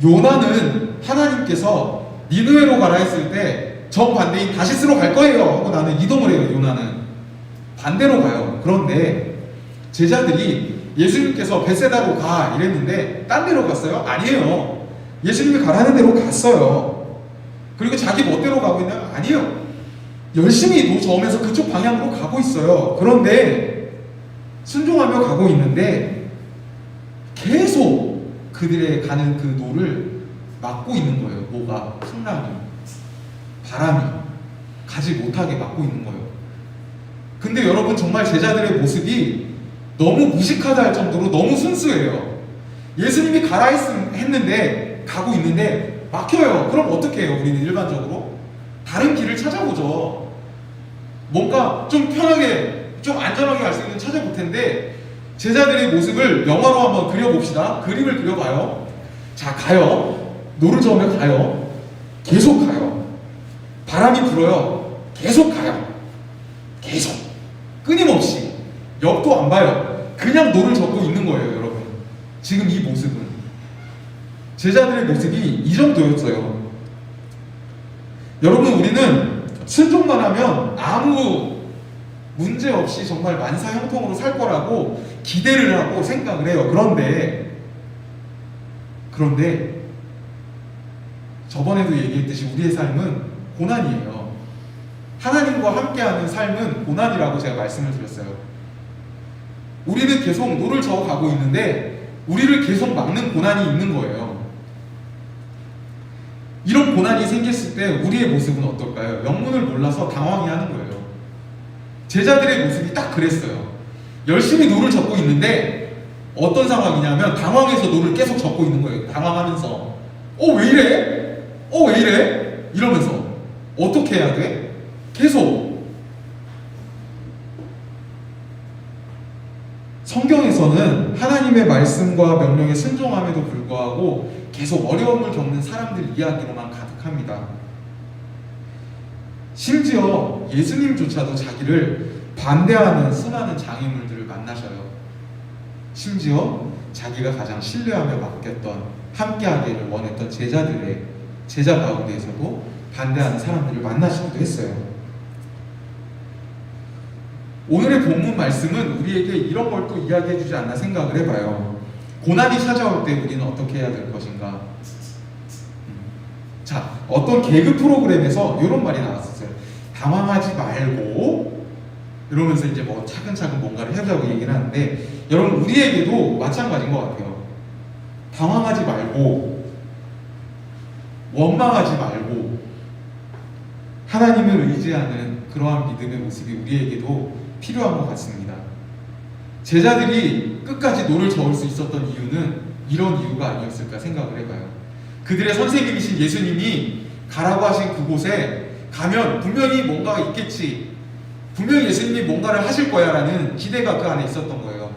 D: 요나는 하나님께서 니느웨로 가라 했을 때 정반대인 다시스로 갈 거예요 하고 나는 이동을 해요. 요나는 반대로 가요. 그런데 제자들이 예수님께서 벳세다로 가 이랬는데 딴 데로 갔어요? 아니에요. 예수님이 가라는 데로 갔어요. 그리고 자기 멋대로 가고 있나요? 아니에요. 열심히 노 저으면서 그쪽 방향으로 가고 있어요. 그런데 순종하며 가고 있는데 계속 그들의 가는 그 노를 막고 있는 거예요. 뭐가? 풍랑이, 바람이 가지 못하게 막고 있는 거예요. 근데 여러분, 정말 제자들의 모습이 너무 무식하다 할 정도로 너무 순수해요. 예수님이 가라 했는데 가고 있는데 막혀요. 그럼 어떻게 해요? 우리는 일반적으로 다른 길을 찾아보죠. 뭔가 좀 편하게, 좀 안전하게 갈 수 있는 찾아볼 텐데 제자들의 모습을 영화로 한번 그려봅시다. 그림을 그려봐요. 자, 가요. 노를 저으며 가요. 계속 가요. 바람이 불어요. 계속 가요. 계속. 끊임없이. 옆도 안 봐요. 그냥 노를 젓고 있는 거예요, 여러분. 지금 이 모습은. 제자들의 모습이 이 정도였어요. 여러분, 우리는 순종만 하면 아무 문제 없이 정말 만사형통으로 살 거라고 기대를 하고 생각을 해요. 그런데 저번에도 얘기했듯이 우리의 삶은 고난이에요. 하나님과 함께하는 삶은 고난이라고 제가 말씀을 드렸어요. 우리는 계속 노를 저어 가고 있는데 우리를 계속 막는 고난이 있는 거예요. 이런 고난이 생겼을 때 우리의 모습은 어떨까요? 영문을 몰라서 당황해하는 거예요. 제자들의 모습이 딱 그랬어요. 열심히 노를 젓고 있는데 어떤 상황이냐면 당황해서 노를 계속 젓고 있는 거예요. 당황하면서 왜 이래? 왜 이래? 이러면서 어떻게 해야 돼? 계속. 성경에서는 하나님의 말씀과 명령에 순종함에도 불구하고 계속 어려움을 겪는 사람들 이야기로만 가득합니다. 심지어 예수님조차도 자기를 반대하는 수많은 장애물들을 만나셔요. 심지어 자기가 가장 신뢰하며 맡겼던, 함께하기를 원했던 제자 가운데에서도 반대하는 사람들을 만나시기도 했어요. 오늘의 본문 말씀은 우리에게 이런 걸 또 이야기해 주지 않나 생각을 해봐요. 고난이 찾아올 때 우리는 어떻게 해야 될 것인가? 자, 어떤 개그 프로그램에서 이런 말이 나왔었어요. 당황하지 말고, 이러면서 이제 뭐 차근차근 뭔가를 해보자고 얘기를 하는데, 여러분, 우리에게도 마찬가지인 것 같아요. 당황하지 말고, 원망하지 말고, 하나님을 의지하는 그러한 믿음의 모습이 우리에게도 필요한 것 같습니다. 제자들이 끝까지 노를 저을 수 있었던 이유는 이런 이유가 아니었을까 생각을 해봐요. 그들의 선생님이신 예수님이 가라고 하신 그곳에 가면 분명히 뭔가가 있겠지, 분명히 예수님이 뭔가를 하실 거야 라는 기대가 그 안에 있었던 거예요.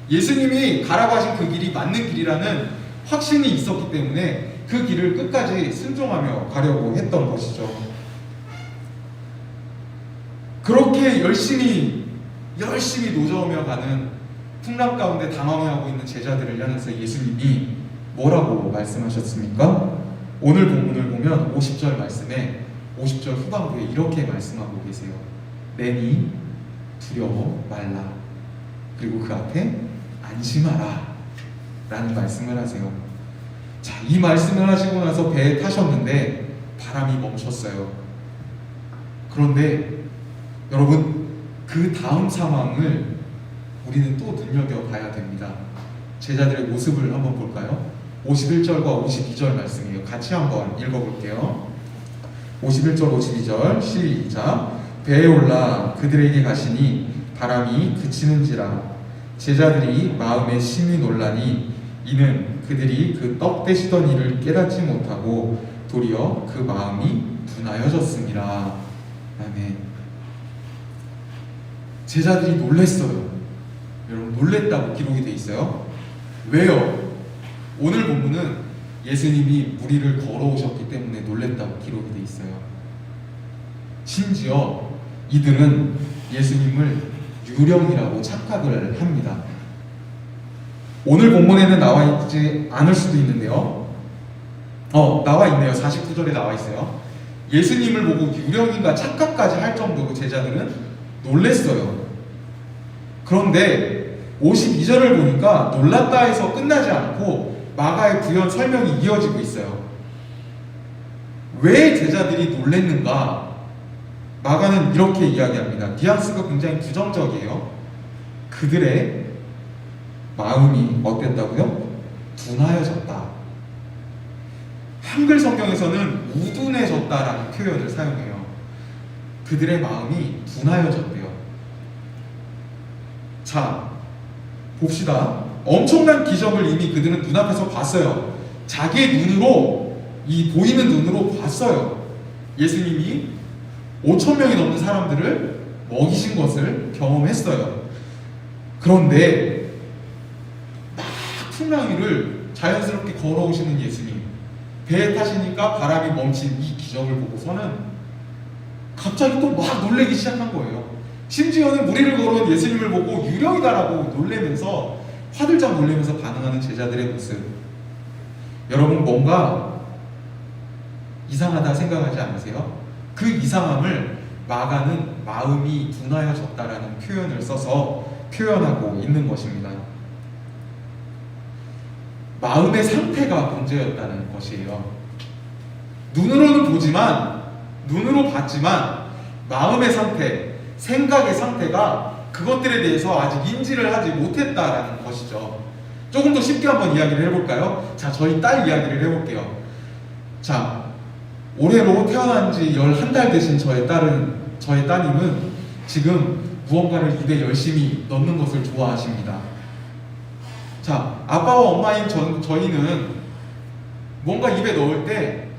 D: 예수님이 가라고 하신 그 길이 맞는 길이라는 확신이 있었기 때문에 그 길을 끝까지 순종하며 가려고 했던 것이죠. 그렇게 열심히 노저으며 가는 풍랑 가운데 당황해하고 있는 제자들을 향해서 예수님이 뭐라고 말씀하셨습니까? 오늘 본문을 보면 50절 말씀에 50절 후반부에 이렇게 말씀하고 계세요. 내니 두려워 말라. 그리고 그 앞에 안심하라 라는 말씀을 하세요. 자, 이 말씀을 하시고 나서 배에 타셨는데 바람이 멈췄어요. 그런데 여러분, 그 다음 상황을 우리는 또 눈여겨봐야 됩니다. 제자들의 모습을 한번 볼까요? 51절과 52절 말씀이에요. 같이 한번 읽어볼게요. 51절 52절 시작. 배에 올라 그들에게 가시니 바람이 그치는지라. 제자들이 마음에 심히 놀라니 이는 그들이 그 떡 떼시던 일을 깨닫지 못하고 도리어 그 마음이 둔하여졌습니다. 아멘. 제자들이 놀랬어요. 여러분, 놀랬다고 기록이 돼 있어요. 왜요? 오늘 본문은 예수님이 무리를 걸어오셨기 때문에 놀랬다고 기록이 돼 있어요. 심지어 이들은 예수님을 유령이라고 착각을 합니다. 오늘 본문에는 나와 있지 않을 수도 있는데요. 나와 있네요. 49절에 나와 있어요. 예수님을 보고 유령인가 착각까지 할 정도로 제자들은 놀랬어요. 그런데 52절을 보니까 놀랐다 해서 끝나지 않고 마가의 부연 설명이 이어지고 있어요. 왜 제자들이 놀랬는가? 마가는 이렇게 이야기합니다. 뉘앙스가 굉장히 부정적이에요. 그들의 마음이 어땠다고요? 둔하여졌다. 한글 성경에서는 우둔해졌다라는 표현을 사용해요. 그들의 마음이 둔하여졌대요. 자, 봅시다. 엄청난 기적을 이미 그들은 눈앞에서 봤어요. 자기의 눈으로, 이 보이는 눈으로 봤어요. 예수님이 5,000명이 넘는 사람들을 먹이신 것을 경험했어요. 그런데 막 풍랑 위를 자연스럽게 걸어오시는 예수님, 배에 타시니까 바람이 멈춘 이 기적을 보고서는 갑자기 또 막 놀래기 시작한 거예요. 심지어는 무리를 걸어온 예수님을 보고 유령이다라고 놀래면서, 화들짝 놀래면서 반응하는 제자들의 모습. 여러분, 뭔가 이상하다 생각하지 않으세요? 그 이상함을 마가는 마음이 둔하여졌다라는 표현을 써서 표현하고 있는 것입니다. 마음의 상태가 문제였다는 것이에요. 눈으로는 보지만, 눈으로 봤지만 마음의 상태, 생각의 상태가 그것들에 대해서 아직 인지를 하지 못했다라는 것이죠. 조금 더 쉽게 한번 이야기를 해볼까요? 자, 저희 딸 이야기를 해볼게요. 자, 올해로 태어난 지 11달 되신 저희 따님은 지금 무언가를 입에 열심히 넣는 것을 좋아하십니다. 자, 아빠와 엄마인 저희는 뭔가 입에 넣을 때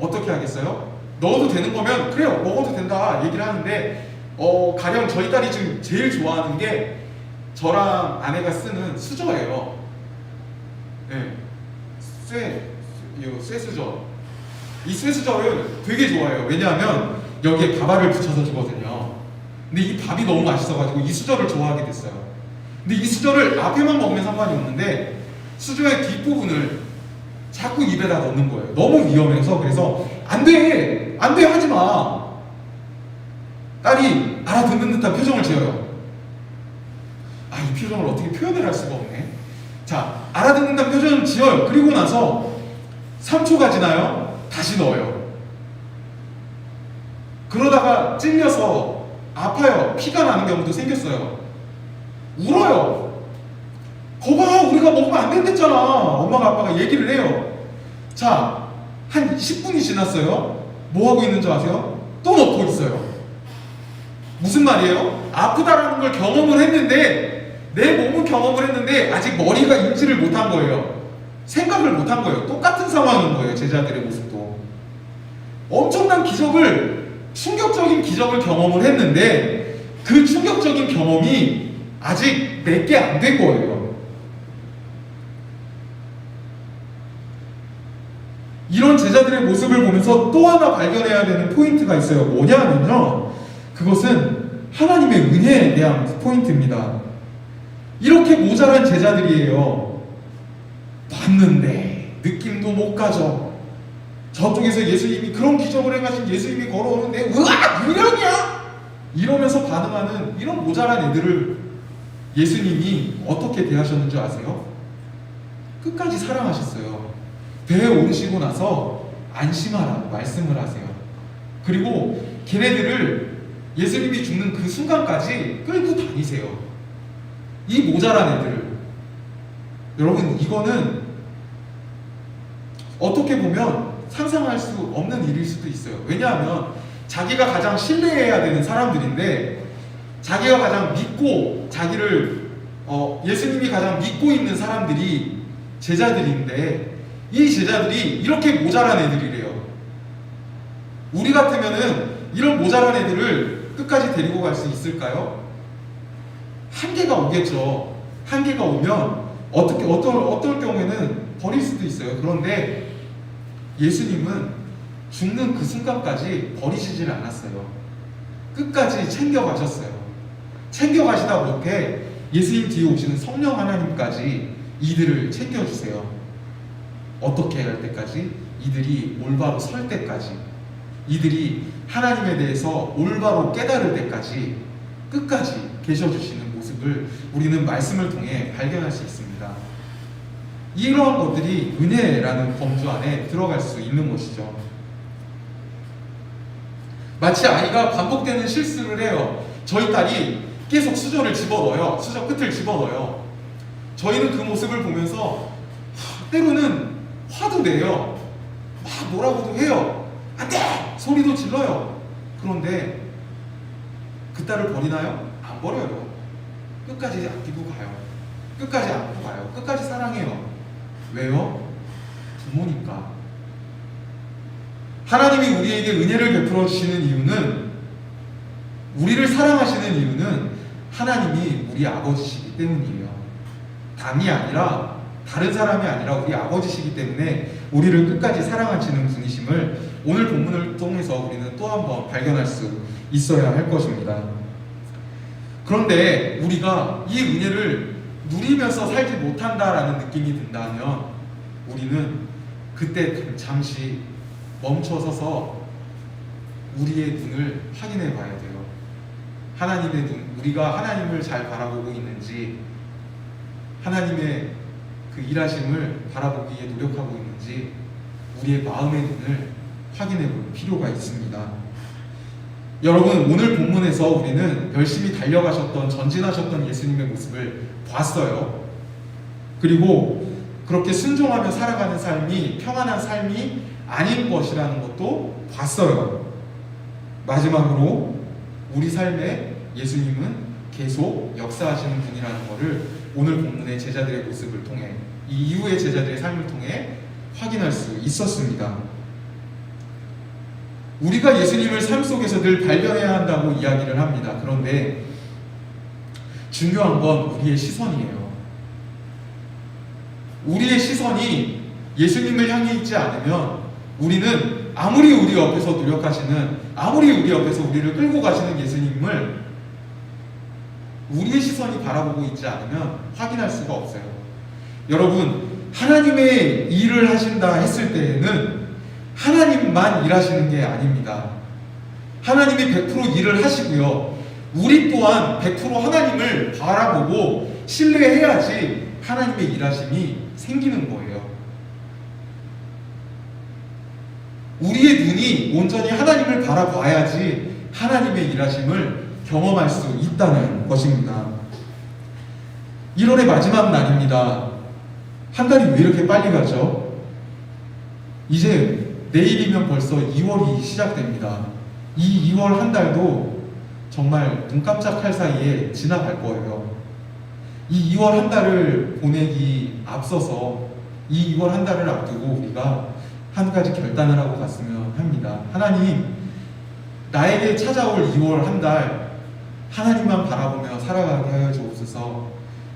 D: 어떻게 하겠어요? 넣어도 되는 거면 그래요, 먹어도 된다 얘기를 하는데, 가령 저희 딸이 지금 제일 좋아하는 게 저랑 아내가 쓰는 수저예요. 네, 쇠수저. 이 쇠수저를 되게 좋아해요. 왜냐하면 여기에 밥알을 붙여서 주거든요. 근데 이 밥이 너무 맛있어가지고 이 수저를 좋아하게 됐어요. 근데 이 수저를 앞에만 먹으면 상관이 없는데 수저의 뒷부분을 자꾸 입에다 넣는 거예요. 너무 위험해서. 그래서 안돼 하지마. 딸이 알아듣는 듯한 표정을 지어요. 이 표정을 어떻게 표현을 할 수가 없네. 자, 알아듣는 듯한 표정을 지어요. 그리고 나서 3초가 지나요. 다시 넣어요. 그러다가 찔려서 아파요. 피가 나는 경우도 생겼어요. 울어요. 거봐, 우리가 먹으면 안 된댔잖아. 엄마가 아빠가 얘기를 해요. 자, 한 10분이 지났어요. 뭐 하고 있는 줄 아세요? 또 넣고 있어요. 무슨 말이에요? 아프다라는 걸 경험을 했는데, 내 몸은 경험을 했는데 아직 머리가 인지를 못한 거예요. 생각을 못한 거예요. 똑같은 상황인 거예요. 제자들의 모습도 엄청난 기적을, 충격적인 기적을 경험을 했는데 그 충격적인 경험이 아직 내게 안 된 거예요. 이런 제자들의 모습을 보면서 또 하나 발견해야 되는 포인트가 있어요. 뭐냐면요, 그것은 하나님의 은혜에 대한 포인트입니다. 이렇게 모자란 제자들이에요. 봤는데 느낌도 못 가져. 저쪽에서 예수님이 그런 기적을 해가신 예수님이 걸어오는데, 으악! 유령이야! 이러면서 반응하는 이런 모자란 애들을 예수님이 어떻게 대하셨는지 아세요? 끝까지 사랑하셨어요. 배에 오르시고 나서 안심하라고 말씀을 하세요. 그리고 걔네들을 예수님이 죽는 그 순간까지 끌고 다니세요. 이 모자란 애들을. 여러분, 이거는 어떻게 보면 상상할 수 없는 일일 수도 있어요. 왜냐하면 자기가 가장 신뢰해야 되는 사람들인데, 자기가 가장 믿고 예수님이 가장 믿고 있는 사람들이 제자들인데, 이 제자들이 이렇게 모자란 애들이래요. 우리 같으면은 이런 모자란 애들을 끝까지 데리고 갈 수 있을까요? 한계가 오겠죠. 한계가 오면 어떨 경우에는 버릴 수도 있어요. 그런데 예수님은 죽는 그 순간까지 버리시질 않았어요. 끝까지 챙겨가셨어요. 챙겨가시다 못해 예수님 뒤에 오시는 성령 하나님까지 이들을 챙겨주세요. 어떻게 할 때까지? 이들이 올바로 설 때까지, 이들이 하나님에 대해서 올바로 깨달을 때까지 끝까지 계셔주시는 모습을 우리는 말씀을 통해 발견할 수 있습니다. 이러한 것들이 은혜라는 범주 안에 들어갈 수 있는 것이죠. 마치 아이가 반복되는 실수를 해요. 저희 딸이 계속 수저를 집어넣어요. 수저 끝을 집어넣어요. 저희는 그 모습을 보면서 때로는 화도 내요. 막 뭐라고도 해요. 안 돼! 소리도 질러요. 그런데 그 딸을 버리나요? 안 버려요. 끝까지 아끼고 가요. 끝까지 안고 가요. 끝까지 사랑해요. 왜요? 부모니까. 하나님이 우리에게 은혜를 베풀어 주시는 이유는, 우리를 사랑하시는 이유는 하나님이 우리 아버지시기 때문이에요. 남이 아니라, 다른 사람이 아니라 우리 아버지시기 때문에 우리를 끝까지 사랑하시는 분이심을 오늘 본문을 통해서 우리는 또 한 번 발견할 수 있어야 할 것입니다. 그런데 우리가 이 은혜를 누리면서 살지 못한다라는 느낌이 든다면, 우리는 그때 잠시 멈춰서서 우리의 눈을 확인해 봐야 돼요. 하나님의 눈, 우리가 하나님을 잘 바라보고 있는지, 하나님의 그 일하심을 바라보기에 노력하고 있는지, 우리의 마음의 눈을 확인해 볼 필요가 있습니다. 여러분, 오늘 본문에서 우리는 열심히 달려가셨던, 전진하셨던 예수님의 모습을 봤어요. 그리고 그렇게 순종하며 살아가는 삶이 평안한 삶이 아닌 것이라는 것도 봤어요. 마지막으로 우리 삶에 예수님은 계속 역사하시는 분이라는 것을 오늘 본문의 제자들의 모습을 통해, 이 이후의 제자들의 삶을 통해 확인할 수 있었습니다. 우리가 예수님을 삶 속에서 늘 발견해야 한다고 이야기를 합니다. 그런데 중요한 건 우리의 시선이에요. 우리의 시선이 예수님을 향해 있지 않으면, 우리는 아무리 우리 옆에서 노력하시는, 아무리 우리 옆에서 우리를 끌고 가시는 예수님을 우리의 시선이 바라보고 있지 않으면 확인할 수가 없어요. 여러분, 하나님의 일을 하신다 했을 때에는 하나님만 일하시는 게 아닙니다. 하나님이 100% 일을 하시고요, 우리 또한 100% 하나님을 바라보고 신뢰해야지 하나님의 일하심이 생기는 거예요. 우리의 눈이 온전히 하나님을 바라봐야지 하나님의 일하심을 경험할 수 있다는 것입니다. 1월의 마지막 날입니다. 한 달이 왜 이렇게 빨리 가죠? 이제 내일이면 벌써 2월이 시작됩니다. 이 2월 한 달도 정말 눈 깜짝할 사이에 지나갈 거예요. 이 2월 한 달을 보내기 앞서서 이 2월 한 달을 앞두고 우리가 한 가지 결단을 하고 갔으면 합니다. 하나님, 나에게 찾아올 2월 한 달 하나님만 바라보며 살아가게 하여 주옵소서.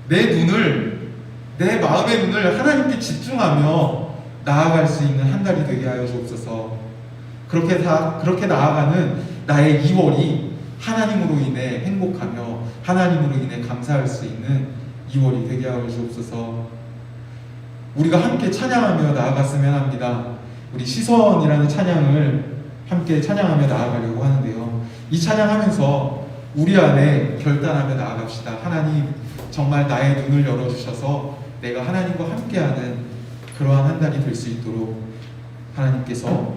D: 내 마음의 눈을 하나님께 집중하며 나아갈 수 있는 한 달이 되게 하여 주옵소서. 그렇게 나아가는 나의 2월이 하나님으로 인해 행복하며 하나님으로 인해 감사할 수 있는 2월이 되게 하여 주옵소서. 우리가 함께 찬양하며 나아갔으면 합니다. 우리 시선이라는 찬양을 함께 찬양하며 나아가려고 하는데요, 이 찬양하면서 우리 안에 결단하며 나아갑시다. 하나님, 정말 나의 눈을 열어주셔서 내가 하나님과 함께하는 그러한 한 달이 될 수 있도록 하나님께서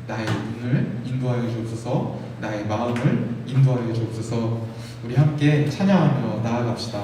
D: 나의 눈을 인도하여 주옵소서, 나의 마음을 인도하여 주옵소서. 우리 함께 찬양하며 나아갑시다.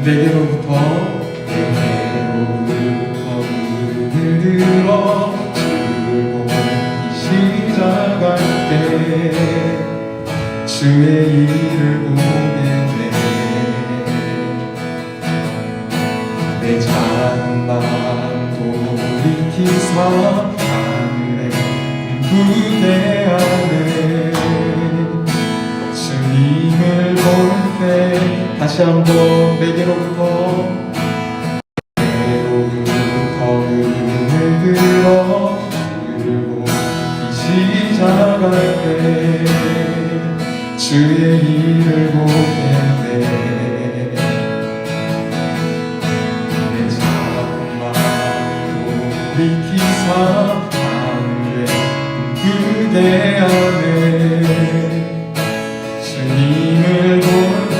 D: 내게로부터 눈을 들어 주를 보기 시작할 때 주의 일을 보겠네. 내 작은 마음 돌이키사 하늘에 부대하네. 주님을 볼 때 다시 한번 내게로부터 눈을 들어 주를 보기 시작할 때 주의 일을 보겠네. 내 작은 마음 돌이키사 하늘에 부대하네. 주님을 볼 때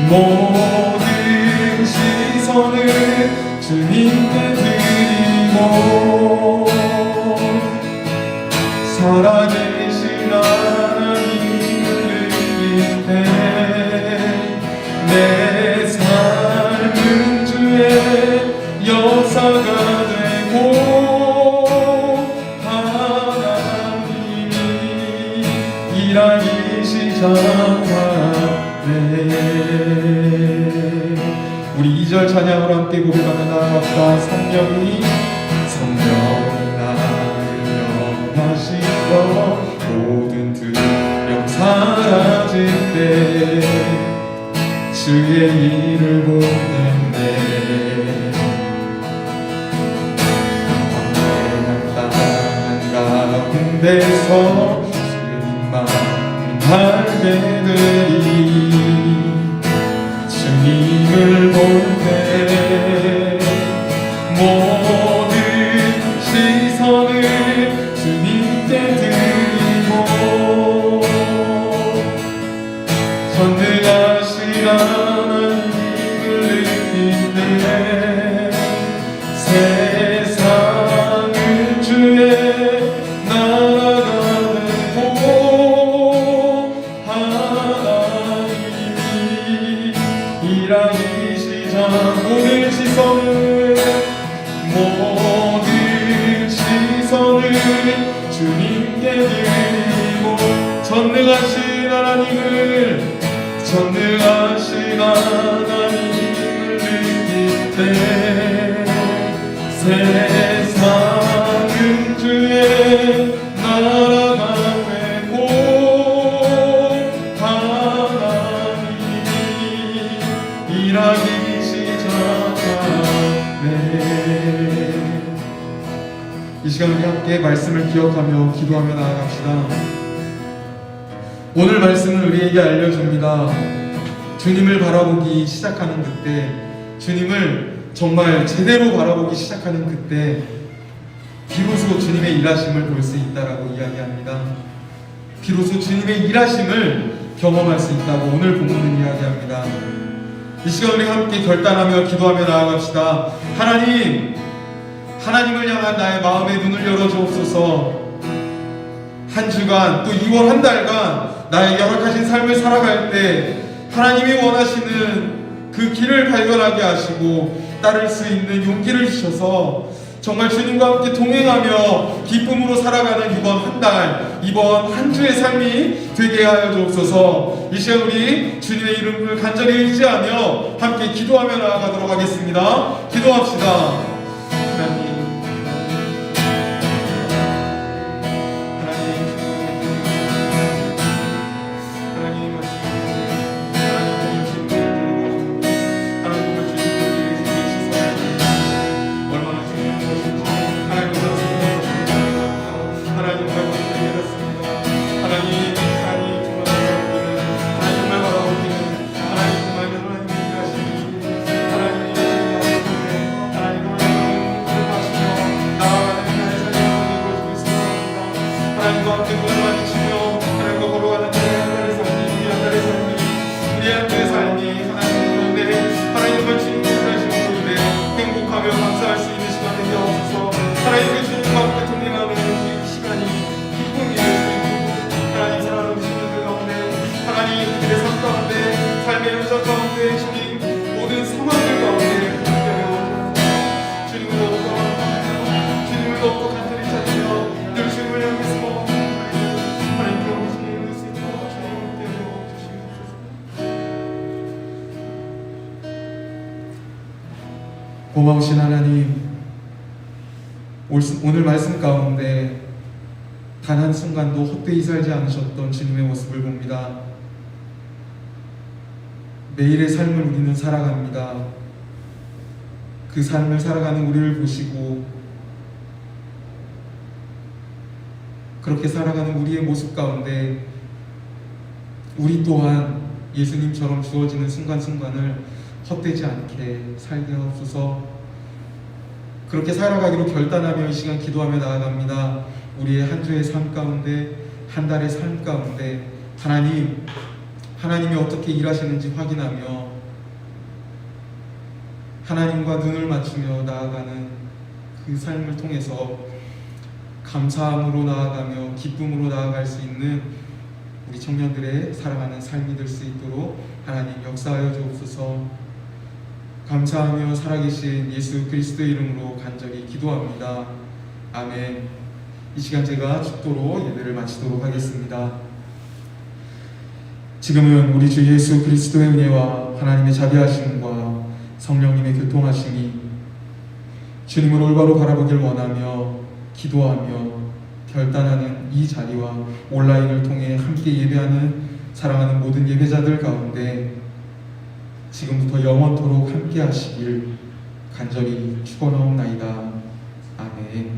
D: 모든 시선을 주님께 드리고 살아계신 하나님을 느낄 때 내 삶은 주의 역사가 되고 하나님이 일하기 시작하네. 우리 2절 찬양으로 함께 고백하며 나아갑시다. 성령이 나를 영하시며 모든 두려움 사라질 때 주의 일을 보겠네. 광대한 땅 가운데서 주님만 알게 되리. 주님을 볼 때 모든 시선을 주님께 드리고 전능하신 하나님을 느낄 때 세상은 주의 나라가 되고 하나님이 일하기 시작. 모든 시선을 주님께 드리고 전능하신 하나님을 느낄 때 세상은 주의 나라가 되고 하나님이 일하기 시작하네. 이 시간 우리 함께 말씀을 기억하며 기도하며 나아갑시다. 오늘 말씀은 우리에게 알려줍니다. 주님을 바라보기 시작하는 그때, 주님을 정말 제대로 바라보기 시작하는 그때 비로소 주님의 일하심을 볼 수 있다라고 이야기합니다. 비로소 주님의 일하심을 경험할 수 있다고 오늘 본문은 이야기합니다. 이 시간 우리 함께 결단하며 기도하며 나아갑시다. 하나님을 향한 나의 마음의 눈을 열어주옵소서. 한 주간 또 2월 한 달간 나의 열악하신 삶을 살아갈 때 하나님이 원하시는 그 길을 발견하게 하시고 따를 수 있는 용기를 주셔서 정말 주님과 함께 동행하며 기쁨으로 살아가는 이번 한 달, 이번 한 주의 삶이 되게 하여 주옵소서. 이 시간 우리 주님의 이름을 간절히 의지하며 함께 기도하며 나아가도록 하겠습니다. 기도합시다. 하나님 고마우신 하나님, 오늘 말씀 가운데 단 한순간도 헛되이 살지 않으셨던 주님의 모습을 봅니다. 매일의 삶을 우리는 살아갑니다. 그 삶을 살아가는 우리를 보시고 그렇게 살아가는 우리의 모습 가운데 우리 또한 예수님처럼 주어지는 순간순간을 헛되지 않게 살게 하옵소서. 그렇게 살아가기로 결단하며 이 시간 기도하며 나아갑니다. 우리의 한 주의 삶 가운데, 한 달의 삶 가운데 하나님이 어떻게 일하시는지 확인하며 하나님과 눈을 맞추며 나아가는 그 삶을 통해서 감사함으로 나아가며 기쁨으로 나아갈 수 있는 우리 청년들의 살아가는 삶이 될 수 있도록 하나님 역사하여 주옵소서. 감사하며 살아계신 예수 그리스도의 이름으로 간절히 기도합니다. 아멘. 이 시간 제가 축도로 예배를 마치도록 하겠습니다. 지금은 우리 주 예수 그리스도의 은혜와 하나님의 자비하심과 성령님의 교통하심이 주님을 올바로 바라보길 원하며 기도하며 결단하는 이 자리와 온라인을 통해 함께 예배하는 사랑하는 모든 예배자들 가운데 지금부터 영원토록 함께 하시길 간절히 축원하옵나이다. 아멘.